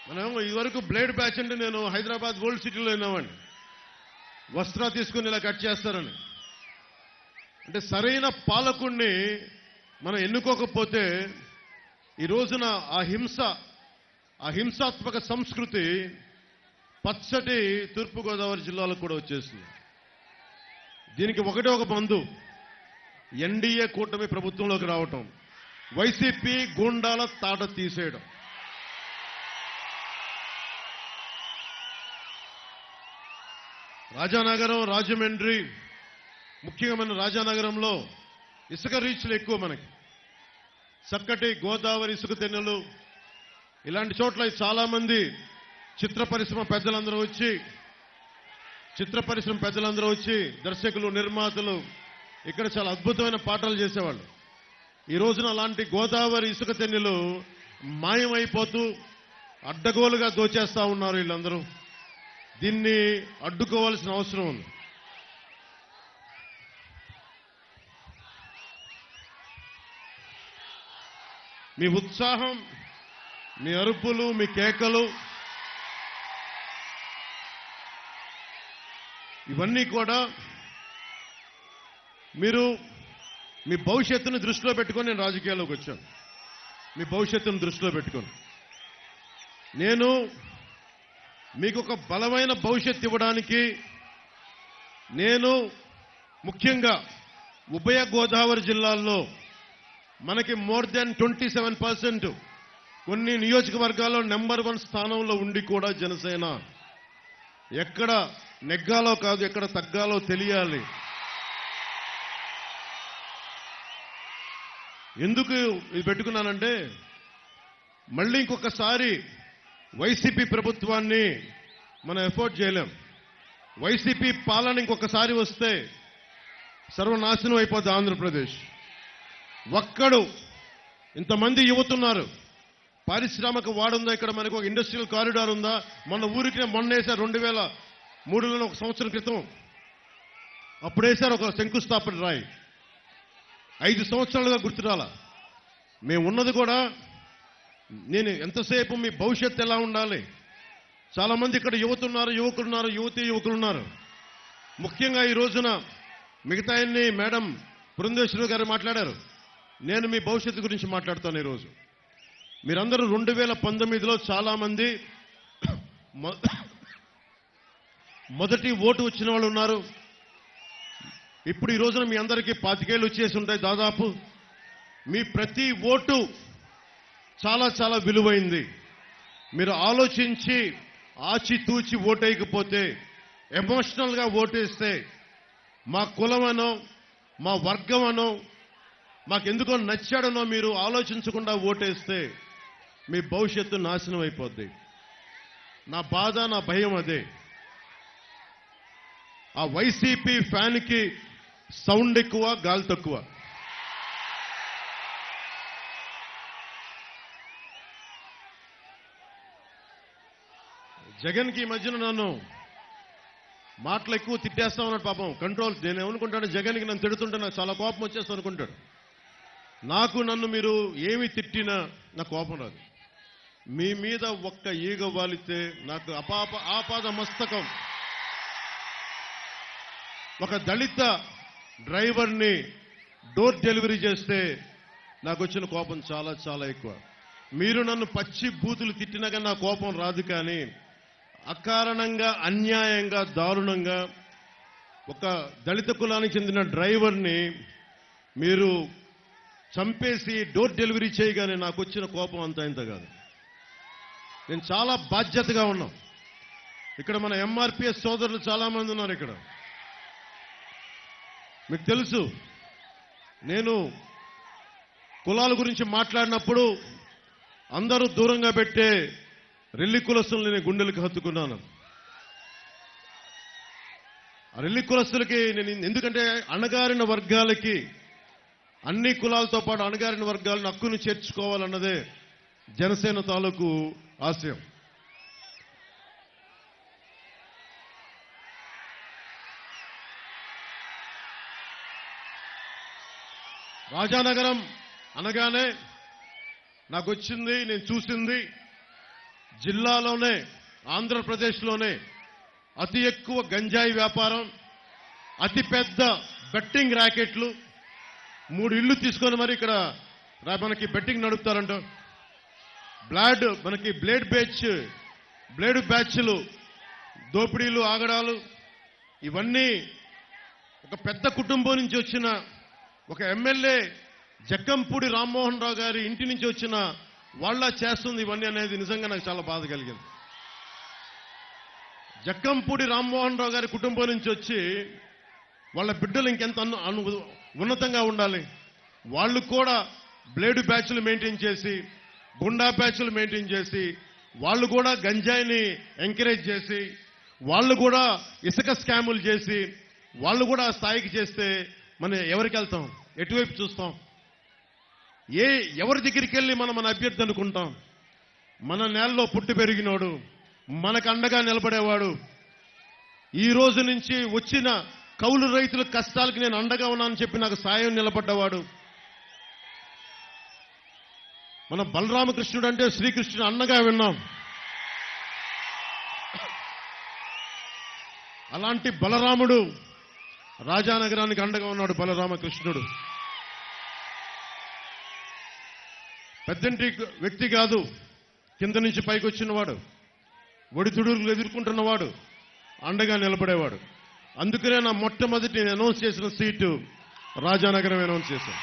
H: మనం ఇదివరకు బ్లేడ్ బ్యాచ్ అంటే నేను హైదరాబాద్ ఓల్డ్ సిటీలో విన్నామండి, వస్త్రా తీసుకుని ఇలా కట్ చేస్తారని. అంటే సరైన పాలకుణ్ణి మనం ఎన్నుకోకపోతే ఈ రోజున ఆ హింసాత్మక సంస్కృతి పచ్చటి తూర్పుగోదావరి జిల్లాలో కూడా వచ్చేసింది. దీనికి ఒకటే ఒక మందు, ఎన్డీఏ కూటమి ప్రభుత్వంలోకి రావటం, వైసీపీ గూండాల తాట తీసేయడం. రాజానగరం, రాజమండ్రి, ముఖ్యంగా మన రాజానగరంలో ఇసుక రీచ్లు ఎక్కువ. మనకి చక్కటి గోదావరి ఇసుక తెన్నెలు, ఇలాంటి చోట్ల చాలా మంది చిత్ర పరిశ్రమ పెద్దలందరూ వచ్చి దర్శకులు, నిర్మాతలు ఇక్కడ చాలా అద్భుతమైన పాటలు చేసేవాళ్ళు. ఈ రోజున అలాంటి గోదావరి ఇసుక తెన్నెలు మాయమైపోతూ అడ్డగోలుగా దోచేస్తా ఉన్నారు వీళ్ళందరూ. దీన్ని అడ్డుకోవాల్సిన అవసరం ఉంది. మీ ఉత్సాహం, మీ అరుపులు, మీ కేకలు ఇవన్నీ కూడా మీరు మీ భవిష్యత్తును దృష్టిలో పెట్టుకొని నేను రాజకీయాల్లోకి వచ్చాను. మీ భవిష్యత్తును దృష్టిలో పెట్టుకొని నేను మీకు ఒక బలమైన భవిష్యత్తు ఇవ్వడానికి నేను ముఖ్యంగా ఉభయ గోదావరి జిల్లాల్లో మనకి మోర్ దాన్ 27% కొన్ని నియోజకవర్గాల్లో నెంబర్ 1 స్థానంలో ఉండి కూడా జనసేన ఎక్కడ నెగ్గాలో కాదు, ఎక్కడ తగ్గాలో తెలియాలి. ఎందుకు ఇది పెట్టుకున్నానంటే, మళ్ళీ ఇంకొకసారి వైసీపీ ప్రభుత్వాన్ని మనం ఎఫోర్డ్ చేయలేం. వైసీపీ పాలన ఇంకొకసారి వస్తే సర్వనాశనం అయిపోతుంది ఆంధ్రప్రదేశ్. ఒక్కడు ఇంతమంది యువతున్నారు, పారిశ్రామిక వాడుందా, ఇక్కడ మనకు ఒక ఇండస్ట్రియల్ కారిడార్ ఉందా? మొన్న వేశారు 2003లో, ఒక సంవత్సరం క్రితం అప్పుడేశారు ఒక శంకుస్థాపన రాయి. 5 సంవత్సరాలుగా గుర్తురాల. మేము ఉన్నది కూడా, నేను ఎంతసేపు మీ భవిష్యత్తు ఎలా ఉండాలి. చాలా మంది ఇక్కడ యువకులున్నారు, యువకులున్నారు. ముఖ్యంగా ఈ రోజున మిగతా మేడం పురంధేశ్వరి గారు మాట్లాడారు. నేను మీ భవిష్యత్తు గురించి మాట్లాడుతాను. ఈరోజు మీరందరూ 2019లో చాలా మంది మొదటి ఓటు వచ్చిన వాళ్ళు ఉన్నారు. ఇప్పుడు ఈ రోజున మీ అందరికీ 25 ఏళ్ళు వచ్చేసి ఉంటాయి దాదాపు. మీ ప్రతి ఓటు చాలా చాలా విలువైంది. మీరు ఆలోచించి ఆచితూచి ఓటేయకపోతే, ఎమోషనల్గా ఓటేస్తే, మా కులమనో మా వర్గమనో మాకెందుకో నచ్చాడనో మీరు ఆలోచించకుండా ఓటేస్తే మీ భవిష్యత్తు నాశనం అయిపోద్ది. నా బాధ, నా భయం అదే. ఆ వైసీపీ ఫ్యాన్కి సౌండ్ ఎక్కువ, గాలి తక్కువ. జగన్కి ఈ మధ్యన నన్ను మాటలు ఎక్కువ తిట్టేస్తా ఉన్నాడు పాపం. కంట్రోల్, నేను ఏమనుకుంటాను, జగన్కి నన్ను తిడుతుంటే నాకు చాలా కోపం వచ్చేస్తా అనుకుంటాడు. నన్ను మీరు ఏమి తిట్టినా నాకు కోపం రాదు. మీ మీద ఒక్క ఈగ వాలితే నాకు ఆపాద మస్తకం. ఒక దళిత డ్రైవర్ని డోర్ డెలివరీ చేస్తే నాకు వచ్చిన కోపం చాలా చాలా ఎక్కువ. మీరు నన్ను పచ్చి బూతులు తిట్టినా కానీ నా కోపం రాదు. కానీ అకారణంగా, అన్యాయంగా, దారుణంగా ఒక దళిత కులానికి చెందిన డ్రైవర్ని మీరు చంపేసి డోర్ డెలివరీ చేయగానే నాకు వచ్చిన కోపం అంత ఇంత కాదు. నేను చాలా బాధ్యతగా ఉన్నాం. ఇక్కడ మన ఎంఆర్పిఎస్ సోదరులు చాలా మంది ఉన్నారు. ఇక్కడ మీకు తెలుసు, నేను కులాల గురించి మాట్లాడినప్పుడు అందరూ దూరంగా పెట్టే రెల్లి కులస్తుల్ని నేను గుండెలకు హత్తుకున్నాను. ఆ రెల్లి కులస్తులకి నేను, ఎందుకంటే అణగారిన వర్గాలకి, అన్ని కులాలతో పాటు అణగారిన వర్గాలను హక్కును చేర్చుకోవాలన్నదే జనసేన తాలూకు ఆశయం. రాజానగరం అనగానే నాకు వచ్చింది, నేను చూసింది జిల్లాలోనే, ఆంధ్రప్రదేశ్లోనే అతి ఎక్కువ గంజాయి వ్యాపారం, అతి పెద్ద బెట్టింగ్ ర్యాకెట్లు, 3 ఇళ్ళు తీసుకొని మరి ఇక్కడ మనకి బెట్టింగ్ నడుపుతారంట. మనకి బ్లేడ్ బ్యాచ్లు, దోపిడీలు, ఆగడాలు, ఇవన్నీ ఒక పెద్ద కుటుంబం నుంచి వచ్చిన ఒక ఎమ్మెల్యే జక్కంపూడి రామ్మోహన్ రావు గారి ఇంటి నుంచి వచ్చిన వాళ్ళ చేస్తుంది ఇవన్నీ అనేది నిజంగా నాకు చాలా బాధ కలిగింది. జక్కంపూడి రామ్మోహన్ రావు గారి కుటుంబం నుంచి వచ్చి వాళ్ళ బిడ్డలు ఇంకెంత ఉన్నతంగా ఉండాలి. వాళ్ళు కూడా బ్లేడ్ బ్యాచ్లు మెయింటైన్ చేసి, గుండా బ్యాచ్లు మెయింటైన్ చేసి, వాళ్ళు కూడా గంజాయిని ఎంకరేజ్ చేసి, వాళ్ళు కూడా ఇసుక స్కాములు చేసి, వాళ్ళు కూడా ఆ స్థాయికి చేస్తే మనం ఎవరికి వెళ్తాం? ఎటువైపు చూస్తాం? ఎవరి దగ్గరికి వెళ్ళి మన అభ్యర్థి అనుకుంటాం? మన నేలలో పుట్టి పెరిగినోడు, మనకు అండగా నిలబడేవాడు, ఈ రోజు నుంచి వచ్చిన కౌలు రైతుల కష్టాలకు నేను అండగా ఉన్నానని చెప్పి నాకు సాయం నిలబడ్డవాడు, మన బలరామకృష్ణుడు అంటే శ్రీకృష్ణుడు అన్నగా విన్నాం. అలాంటి బలరాముడు రాజానగరానికి అండగా ఉన్నాడు. బలరామకృష్ణుడు పెద్దంటి వ్యక్తి కాదు, కింద నుంచి పైకి వచ్చినవాడు, ఒడిదుడుకులు ఎదుర్కొంటున్నవాడు, అండగా నిలబడేవాడు. అందుకనే నా మొట్టమొదటి నేను అనౌన్స్ చేసిన సీటు రాజానగరం అనౌన్స్ చేశాను.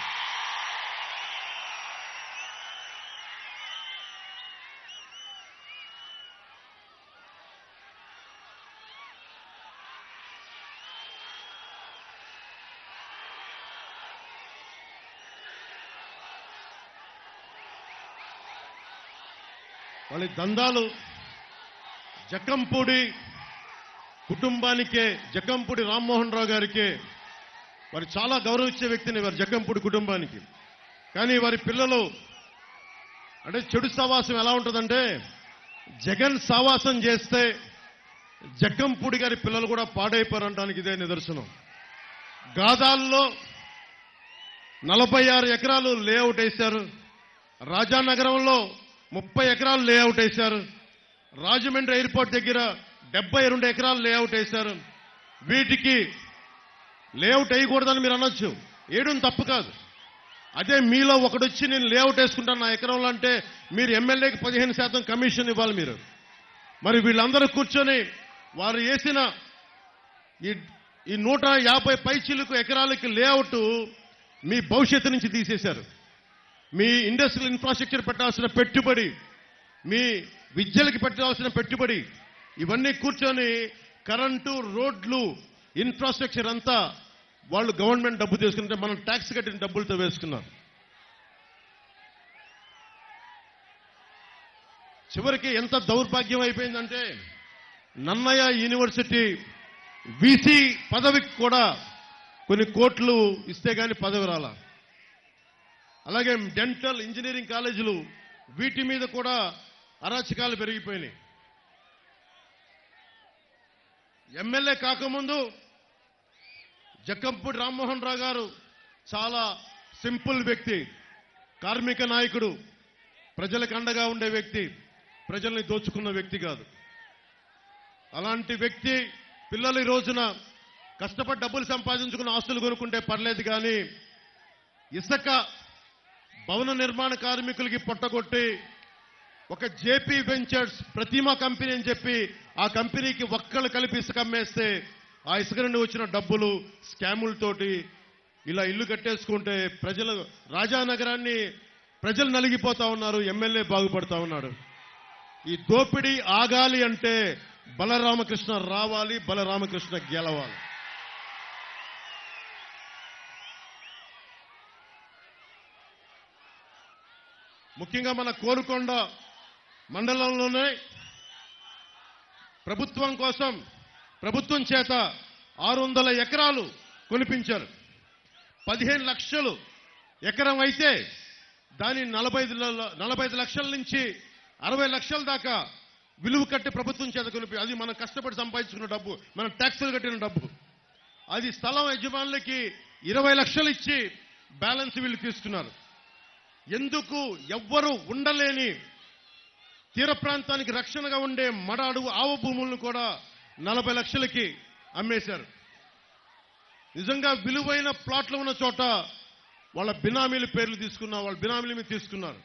H: వాళ్ళ దందాలు జక్కంపూడి కుటుంబానికే, జక్కంపూడి రామ్మోహన్ రావు గారికే వారు చాలా గౌరవించే వ్యక్తిని వారు జక్కంపూడి కుటుంబానికి. కానీ వారి పిల్లలు అంటే చెడు సావాసం ఎలా ఉంటుందంటే, జగన్ సావాసం చేస్తే జక్కంపూడి గారి పిల్లలు కూడా పాడైపోరంటానికి ఇదే నిదర్శనం. గాదాల్లో 46 ఎకరాలు లేఅవుట్ వేశారు, రాజానగరంలో 30 ఎకరాలు లేఅవుట్ వేశారు, రాజమండ్రి ఎయిర్పోర్ట్ దగ్గర 72 ఎకరాలు లేఅవుట్ వేశారు. వీటికి లేఅవుట్ వేయకూడదని మీరు అనొచ్చు, వేయడం తప్పు కాదు. అదే మీలో ఒకడొచ్చి నేను లేఅవుట్ వేసుకుంటాను నా ఎకరంలో అంటే మీరు ఎమ్మెల్యేకి 15% కమిషన్ ఇవ్వాలి మీరు. మరి వీళ్ళందరూ కూర్చొని వారు వేసిన ఈ 150 పైచీలకు ఎకరాలకి లేఅవుట్ మీ భవిష్యత్తు నుంచి తీసేశారు. మీ ఇండస్ట్రియల్ ఇన్ఫ్రాస్ట్రక్చర్ పెట్టాల్సిన పెట్టుబడి, మీ విద్యలకి పెట్టాల్సిన పెట్టుబడి, ఇవన్నీ కూర్చొని కరెంటు, రోడ్లు, ఇన్ఫ్రాస్ట్రక్చర్ అంతా వాళ్ళు గవర్నమెంట్ డబ్బు తీసుకుంటే మనం ట్యాక్స్ కట్టిన డబ్బులతో వేసుకున్నారు. చివరికి ఎంత దౌర్భాగ్యం అయిపోయిందంటే నన్నయ్య యూనివర్సిటీ వీసీ పదవికి కూడా కొన్ని కోట్లు ఇస్తే గాని పదవి రాలా. అలాగే డెంటల్, ఇంజనీరింగ్ కాలేజీలు, వీటి మీద కూడా అరాచకాలు పెరిగిపోయినాయి. ఎమ్మెల్యే కాకముందు జక్కంపూడి రామ్మోహన్ రావు గారు చాలా సింపుల్ వ్యక్తి, కార్మిక నాయకుడు, ప్రజలకు అండగా ఉండే వ్యక్తి, ప్రజల్ని దోచుకున్న వ్యక్తి కాదు. అలాంటి వ్యక్తి పిల్లలు ఈ రోజున కష్టపడి డబ్బులు సంపాదించుకున్న ఆస్తులు కొనుక్కుంటే పర్లేదు, కానీ ఇసుక భవన నిర్మాణ కార్మికులకి పొట్టగొట్టి ఒక జేపీ వెంచర్స్ ప్రతిమా కంపెనీ అని చెప్పి ఆ కంపెనీకి ఒక్కళ్ళు కలిపి ఇసుక అమ్మేస్తే ఆ ఇసుక నుండి వచ్చిన డబ్బులు స్కాములతోటి ఇలా ఇల్లు కట్టేసుకుంటే ప్రజలు, రాజానగరాన్ని ప్రజలు నలిగిపోతా ఉన్నారు, ఎమ్మెల్యే బాగుపడతా ఉన్నాడు. ఈ దోపిడీ ఆగాలి అంటే బలరామకృష్ణ రావాలి, బలరామకృష్ణ గెలవాలి. ముఖ్యంగా మన కోరుకొండ మండలంలోనే ప్రభుత్వం కోసం, ప్రభుత్వం చేత 600 ఎకరాలు కొనిపించారు. 15 లక్షలు ఎకరం అయితే దాని 45 లక్షల నుంచి 60 లక్షల దాకా విలువ కట్టి ప్రభుత్వం చేత కొనిపి, అది మనం కష్టపడి సంపాదించుకున్న డబ్బు, మనం ట్యాక్సులు కట్టిన డబ్బు. అది స్థలం యజమానులకి 20 లక్షలు ఇచ్చి బ్యాలెన్స్ వీళ్ళు తీసుకున్నారు. ఎందుకు ఎవ్వరూ ఉండలేని తీర ప్రాంతానికి రక్షణగా ఉండే మడ అడుగు ఆవ భూములను కూడా 40 లక్షలకి అమ్మేశారు. నిజంగా విలువైన ప్లాట్లు ఉన్న చోట వాళ్ళ బినామీల పేర్లు తీసుకున్నారు, వాళ్ళ బినామీల మీద తీసుకున్నారు.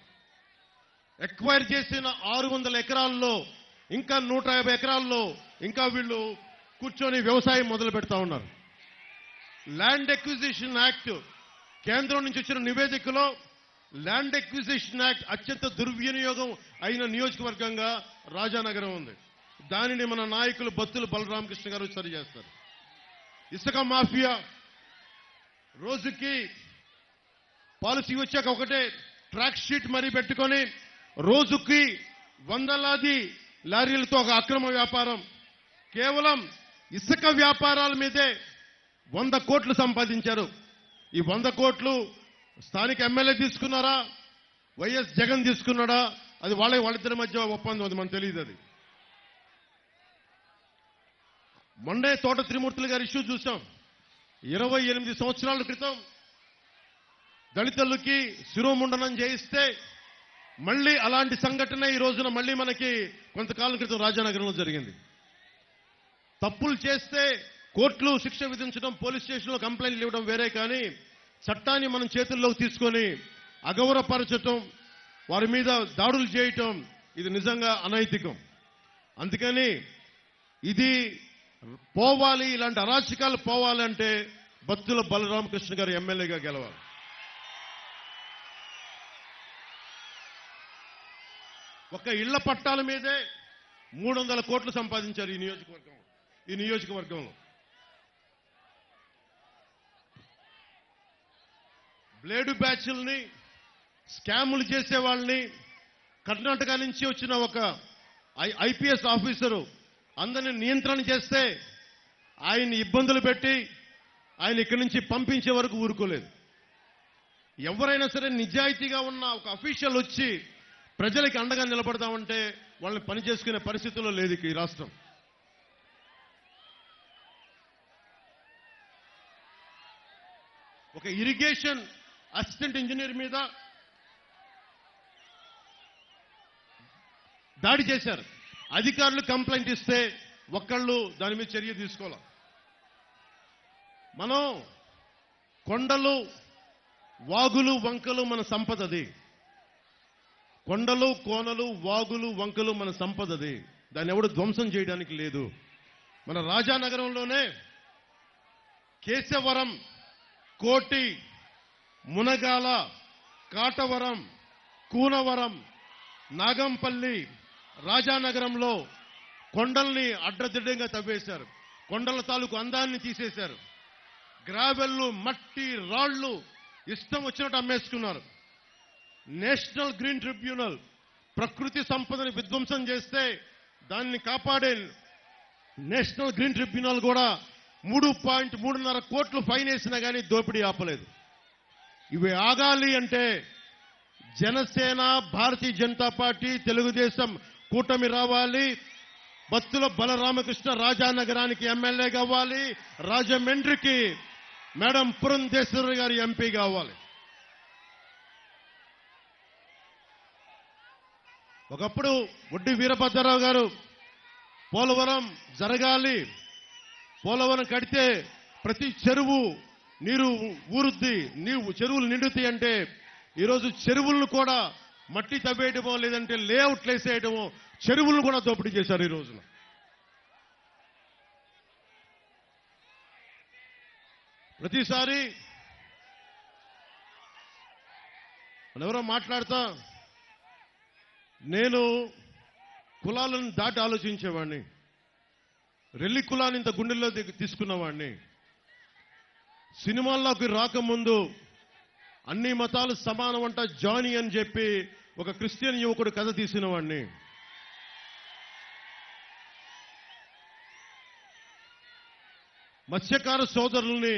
H: ఎక్వైర్ చేసిన 600 ఎకరాల్లో ఇంకా 150 ఎకరాల్లో ఇంకా వీళ్ళు కూర్చొని వ్యవసాయం మొదలు పెడతా ఉన్నారు. ల్యాండ్ ఎక్విజిషన్ యాక్ట్ కేంద్రం నుంచి వచ్చిన నివేదికలో ల్యాండ్ ఎక్విజిషన్ యాక్ట్ అత్యంత దుర్వినియోగం అయిన నియోజకవర్గంగా రాజానగరం ఉంది. దానిని మన నాయకులు బత్తుల బలరామకృష్ణ గారు సరి చేస్తారు. ఇసుక మాఫియా రోజుకి పాలసీ వచ్చాక ఒకటే ట్రాక్ షీట్ మరీ పెట్టుకొని రోజుకి వందలాది లారీలతో ఒక అక్రమ వ్యాపారం. కేవలం ఇసుక వ్యాపారాల మీదే 100 కోట్లు సంపాదించారు. ఈ 100 కోట్లు స్థానిక ఎమ్మెల్యే తీసుకున్నారా, వైఎస్ జగన్ తీసుకున్నాడా, అది వాళ్ళిద్దరి మధ్య ఒప్పందం, అది మనకు తెలియదు. అది మొన్నే తోట త్రిమూర్తులు గారి ఇష్యూ చూసాం. 28 సంవత్సరాల క్రితం దళితులకి శిరోముండనం చేయిస్తే మళ్ళీ అలాంటి సంఘటన ఈ రోజున మళ్ళీ మనకి కొంతకాలం క్రితం రాజానగరంలో జరిగింది. తప్పులు చేస్తే కోర్టులు శిక్ష విధించడం, పోలీస్ స్టేషన్లో కంప్లైంట్లు ఇవ్వడం వేరే, కానీ చట్టాన్ని మనం చేతుల్లోకి తీసుకొని అగౌరవపరచటం, వారి మీద దాడులు చేయటం ఇది నిజంగా అనైతికం. అందుకని ఇది పోవాలి, ఇలాంటి అరాచకాలు పోవాలంటే బత్తుల బలరామకృష్ణ గారు ఎమ్మెల్యేగా గెలవాలి. ఒక ఇళ్ల పట్టాల మీదే 300 కోట్లు సంపాదించారు ఈ నియోజకవర్గంలో. బ్లేడు బ్యాచ్ల్ని, స్కాములు చేసే వాళ్ళని, కర్ణాటక నుంచి వచ్చిన ఒక ఐపీఎస్ ఆఫీసరు అందరిని నియంత్రణ చేస్తే ఆయన్ని ఇబ్బందులు పెట్టి ఆయన ఇక్కడి నుంచి పంపించే వరకు ఊరుకోలేదు. ఎవరైనా సరే నిజాయితీగా ఉన్న ఒక అఫీషియల్ వచ్చి ప్రజలకి అండగా నిలబడతామంటే వాళ్ళని పని చేసుకునే పరిస్థితుల్లో లేదు ఈ రాష్ట్రం. ఒక ఇరిగేషన్ అసిస్టెంట్ ఇంజనీర్ మీద దాడి చేశారు. అధికారులు కంప్లైంట్ ఇస్తే ఒక్కళ్ళు దాని మీద చర్య తీసుకోవాలి. మనం కొండలు, వాగులు, వంకలు మన సంపదది. కొండలు, కోనలు, వాగులు, వంకలు మన సంపదది. దాన్ని ఎవడు ధ్వంసం చేయడానికి లేదు. మన రాజానగరంలోనే కేశవరం, కోటి, మునగాల, కాటవరం, కూనవరం, నాగంపల్లి, రాజానగరంలో కొండల్ని అడ్డదిడ్డంగా తవ్వేశారు. కొండల తాలూకు అందాన్ని తీసేశారు. గ్రావెల్లు, మట్టి, రాళ్లు ఇష్టం వచ్చినట్టు అమ్మేసుకున్నారు. నేషనల్ గ్రీన్ ట్రిబ్యునల్ ప్రకృతి సంపదని విధ్వంసం చేస్తే దాన్ని కాపాడే నేషనల్ గ్రీన్ ట్రిబ్యునల్ కూడా 3.3 కోట్లు ఫైన్ వేసినా కానీ దోపిడీ ఆపలేదు. ఇవి ఆగాలి అంటే జనసేన, భారతీయ జనతా పార్టీ, తెలుగుదేశం కూటమి రావాలి. బత్తుల బలరామకృష్ణ రాజానగరానికి ఎమ్మెల్యే కావాలి. రాజమండ్రికి మేడం పురంధేశ్వరి గారి ఎంపీ కావాలి. ఒకప్పుడు ఒడ్డి వీరభద్రరావు గారు పోలవరం జరగాలి, పోలవరం కడితే ప్రతి చెరువు నీరు ఊరుద్ది, చెరువులు నిండుతాయి అంటే ఈరోజు చెరువులను కూడా మట్టి తవ్వేయటమో లేదంటే లేఅవుట్లు వేసేయటమో చెరువులను కూడా దోపిడీ చేశారు ఈ రోజున. ప్రతిసారి ఎవరో మాట్లాడతా నేను కులాలను దాటి ఆలోచించేవాడిని, రెల్లి కులాన్ని ఇంత గుండెల్లో తీసుకున్నవాడిని. సినిమాల్లోకి రాకముందు అన్ని మతాలు సమానం అంట జానీ అని చెప్పి ఒక క్రిస్టియన్ యువకుడు కథ తీసిన వాడిని. మత్స్యకార సోదరుల్ని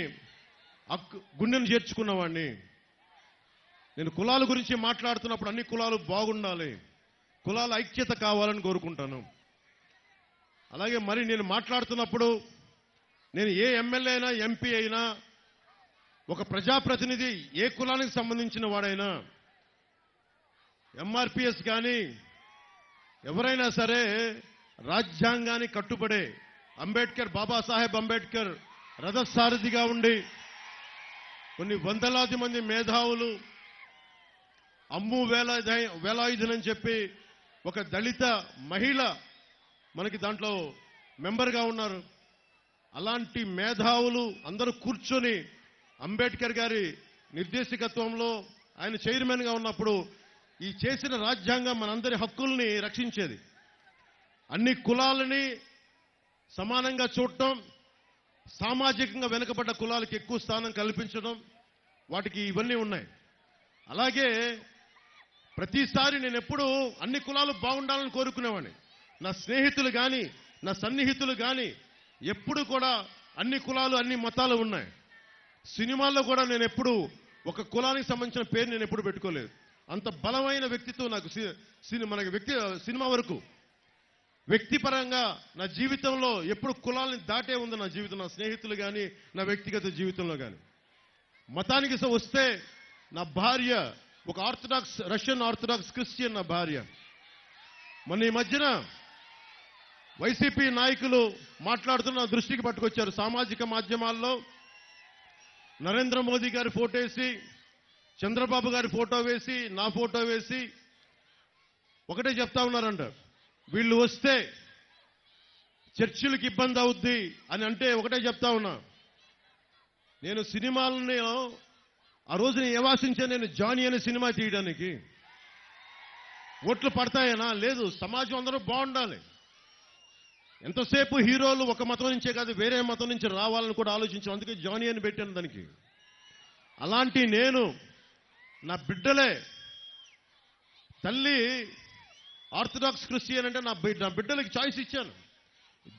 H: గుండెను చేర్చుకున్నవాడిని. నేను కులాల గురించి మాట్లాడుతున్నప్పుడు అన్ని కులాలు బాగుండాలి, కులాల ఐక్యత కావాలని కోరుకుంటాను. అలాగే మరి నేను మాట్లాడుతున్నప్పుడు నేను ఏ ఎమ్మెల్యే అయినా, ఎంపీ అయినా ఒక ప్రజాప్రతినిధి ఏ కులానికి సంబంధించిన వాడైనా ఎంఆర్పిఎస్ కానీ ఎవరైనా సరే రాజ్యాంగానికి కట్టుబడే అంబేద్కర్, బాబాసాహెబ్ అంబేద్కర్ రథసారథిగా ఉండి కొన్ని వందలాది మంది మేధావులు అమ్ము వేలాయుధనని చెప్పి ఒక దళిత మహిళ మనకి దాంట్లో మెంబర్గా ఉన్నారు. అలాంటి మేధావులు అందరూ కూర్చొని అంబేద్కర్ గారి నిర్దేశకత్వంలో ఆయన చైర్మన్గా ఉన్నప్పుడు ఈ చేసిన రాజ్యాంగం మనందరి హక్కుల్ని రక్షించేది. అన్ని కులాలని సమానంగా చూడటం, సామాజికంగా వెనుకబడ్డ కులాలకు ఎక్కువ స్థానం కల్పించడం, వాటికి ఇవన్నీ ఉన్నాయి. అలాగే ప్రతిసారి నేను ఎప్పుడూ అన్ని కులాలు బాగుండాలని కోరుకునేవాడిని. నా స్నేహితులు కానీ నా సన్నిహితులు కానీ ఎప్పుడు కూడా అన్ని కులాలు అన్ని మతాలు ఉన్నాయి. సినిమాల్లో కూడా నేను ఎప్పుడు ఒక కులానికి సంబంధించిన పేరు నేను ఎప్పుడు పెట్టుకోలేదు. అంత బలమైన వ్యక్తిత్వం నాకు సినిమా వరకు వ్యక్తిపరంగా నా జీవితంలో ఎప్పుడు కులాలని దాటే ఉంది నా జీవితం, నా స్నేహితులు కానీ నా వ్యక్తిగత జీవితంలో కానీ. మతానికి వస్తే నా భార్య ఒక రష్యన్ ఆర్థడాక్స్ క్రిస్టియన్ నా భార్య. మొన్న ఈ మధ్యన వైసీపీ నాయకులు మాట్లాడుతున్న దృష్టికి పట్టుకొచ్చారు. సామాజిక మాధ్యమాల్లో నరేంద్ర మోదీ గారి ఫోటో వేసి, చంద్రబాబు గారి ఫోటో వేసి, నా ఫోటో వేసి ఒకటే చెప్తా ఉన్నారంట, వీళ్ళు వస్తే చర్చిలకు ఇబ్బంది అవుద్ది అని అంటే ఒకటే చెప్తా ఉన్నా. నేను సినిమాలని ఆ రోజున ఏవాసించే నేను జానీ అనే సినిమా తీయడానికి ఓట్లు పడతాయనా? లేదు. సమాజం అందరూ బాగుండాలి. ఎంతసేపు హీరోలు ఒక మతం నుంచే కాదు వేరే మతం నుంచి రావాలని కూడా ఆలోచించాను. అందుకే జానీ అని పెట్టాను దానికి. అలాంటి నేను నా బిడ్డలే, తల్లి ఆర్థడాక్స్ క్రిస్టియన్ అంటే నా బిడ్డలకి చాయిస్ ఇచ్చాను.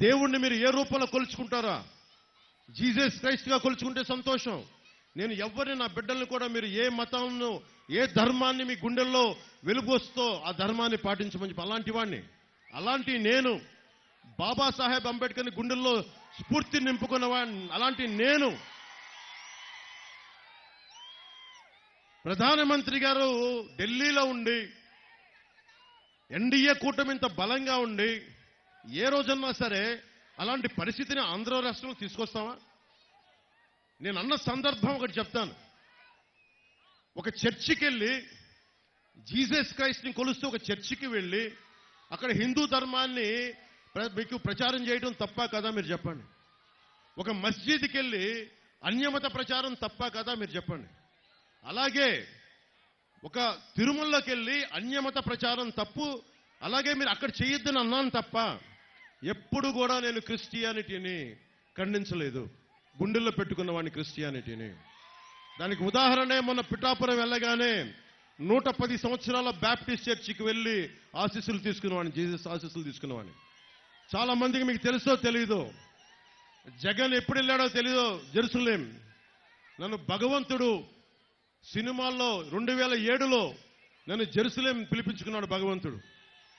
H: దేవుణ్ణి మీరు ఏ రూపంలో కొలుచుకుంటారా? జీసస్ క్రైస్ట్గా కొలుచుకుంటే సంతోషం. నేను ఎవరిని, నా బిడ్డల్ని కూడా మీరు ఏ మతంను, ఏ ధర్మాన్ని మీ గుండెల్లో వెలుగొస్తో ఆ ధర్మాన్ని పాటించమని చెప్పి అలాంటి వాడిని. అలాంటి నేను బాబాసాహెబ్ అంబేద్కర్ని గుండెల్లో స్ఫూర్తి నింపుకున్న వాడిని. అలాంటి నేను ప్రధానమంత్రి గారు ఢిల్లీలో ఉండి ఎన్డీఏ కూటమి ఇంత బలంగా ఉండి ఏ రోజన్నా సరే అలాంటి పరిస్థితిని ఆంధ్ర రాష్ట్రంలో తీసుకొస్తావా? నేను అన్న సందర్భం ఒకటి చెప్తాను. ఒక చర్చికి వెళ్ళి జీసస్ క్రైస్ట్ని కొలుస్తూ ఒక చర్చికి వెళ్ళి అక్కడ హిందూ ధర్మాన్ని మీకు ప్రచారం చేయడం తప్ప కదా మీరు చెప్పండి. ఒక మస్జిద్కి వెళ్ళి అన్యమత ప్రచారం తప్ప కదా మీరు చెప్పండి. అలాగే ఒక తిరుమలకి వెళ్ళి అన్యమత ప్రచారం తప్పు, అలాగే మీరు అక్కడ చేయొద్దని అన్నాను తప్ప ఎప్పుడు కూడా నేను క్రిస్టియానిటీని ఖండించలేదు. గుండెల్లో పెట్టుకున్న వాడిని క్రిస్టియానిటీని. దానికి ఉదాహరణే మొన్న పిఠాపురం వెళ్ళగానే 110 సంవత్సరాల బ్యాప్టిస్ట్ చర్చికి వెళ్ళి ఆశీస్సులు తీసుకున్నవాడిని, జీసస్ ఆశీస్సులు తీసుకున్నవాడిని. చాలా మందికి మీకు తెలుసో తెలీదో, జగన్ ఎప్పుడు వెళ్ళాడో తెలీదో జెరూసలేం. నన్ను భగవంతుడు సినిమాల్లో 2007లో నన్ను జెరూసలేం పిలిపించుకున్నాడు భగవంతుడు.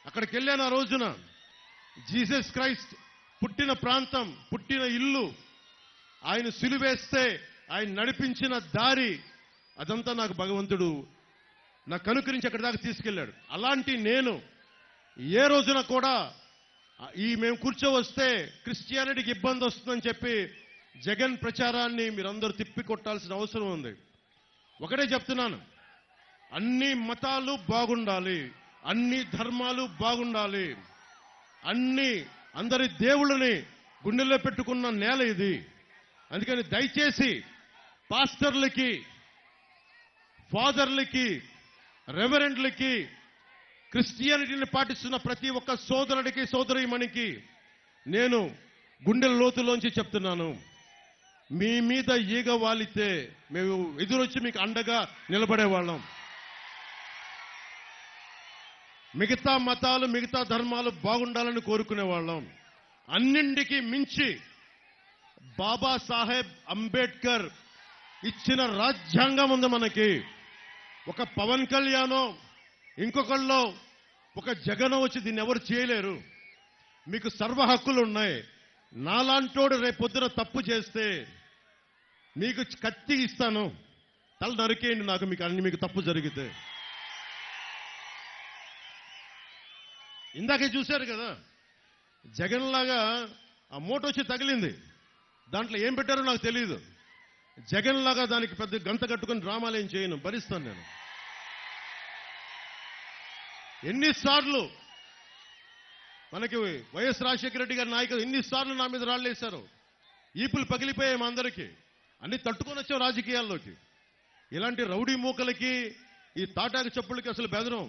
H: అక్కడికి వెళ్ళాను. ఆ రోజున జీసస్ క్రైస్ట్ పుట్టిన ప్రాంతం, పుట్టిన ఇల్లు, ఆయన సిలువేస్తే ఆయన నడిపించిన దారి, అదంతా నాకు భగవంతుడు నా కనుకరించి అక్కడి దాకా తీసుకెళ్ళాడు. అలాంటి నేను ఏ రోజున కూడా మేము కూర్చోవస్తే క్రిస్టియానిటీకి ఇబ్బంది వస్తుందని చెప్పి జగన్ ప్రచారాన్ని మీరందరూ తిప్పి కొట్టాల్సిన అవసరం ఉంది. ఒకటే చెప్తున్నాను, అన్ని మతాలు బాగుండాలి, అన్ని ధర్మాలు బాగుండాలి, అందరి దేవుళ్ళని గుండెల్లో పెట్టుకున్న నేల ఇది. అందుకని దయచేసి పాస్టర్లకి, ఫాదర్లకి, రెవరెండ్లకి, క్రిస్టియానిటీని పాటిస్తున్న ప్రతి ఒక్క సోదరుడికి, సోదరీమణికి నేను గుండెల లోతులోంచి చెప్తున్నాను, మీ మీద ఈగ వాలితే మేము ఎదురొచ్చి మీకు అండగా నిలబడేవాళ్ళం. మిగతా మతాలు, మిగతా ధర్మాలు బాగుండాలని కోరుకునేవాళ్ళం. అన్నింటికి మించి బాబాసాహెబ్ అంబేద్కర్ ఇచ్చిన రాజ్యాంగం ఉంది మనకి. ఒక పవన్ కళ్యాణో ఇంకొకళ్ళో ఒక జగనో వచ్చి దీన్ని ఎవరు చేయలేరు. మీకు సర్వ హక్కులు ఉన్నాయి. నాలాంటోడు రేపొద్దున తప్పు చేస్తే మీకు కత్తి ఇస్తాను, తల నరికేయండి నాకు, మీకు తప్పు జరిగితే. ఇందాకే చూశారు కదా, జగన్ లాగా ఆ మూట వచ్చి తగిలింది, దాంట్లో ఏం పెట్టారో నాకు తెలియదు. జగన్ లాగా దానికి పెద్ద గంత కట్టుకుని డ్రామాలు ఏం చేయను, భరిస్తాను నేను. ఎన్నిసార్లు మనకి వైఎస్ రాజశేఖర రెడ్డి గారి నాయకులు ఎన్నిసార్లు నా మీద రాళ్ళు వేశారు, ఈపులు పగిలిపోయాయి మా అందరికీ, అన్ని తట్టుకొని వచ్చాం రాజకీయాల్లోకి. ఇలాంటి రౌడీ మూకలకి ఈ తాటాకు చెప్పులకి అసలు బెదరం.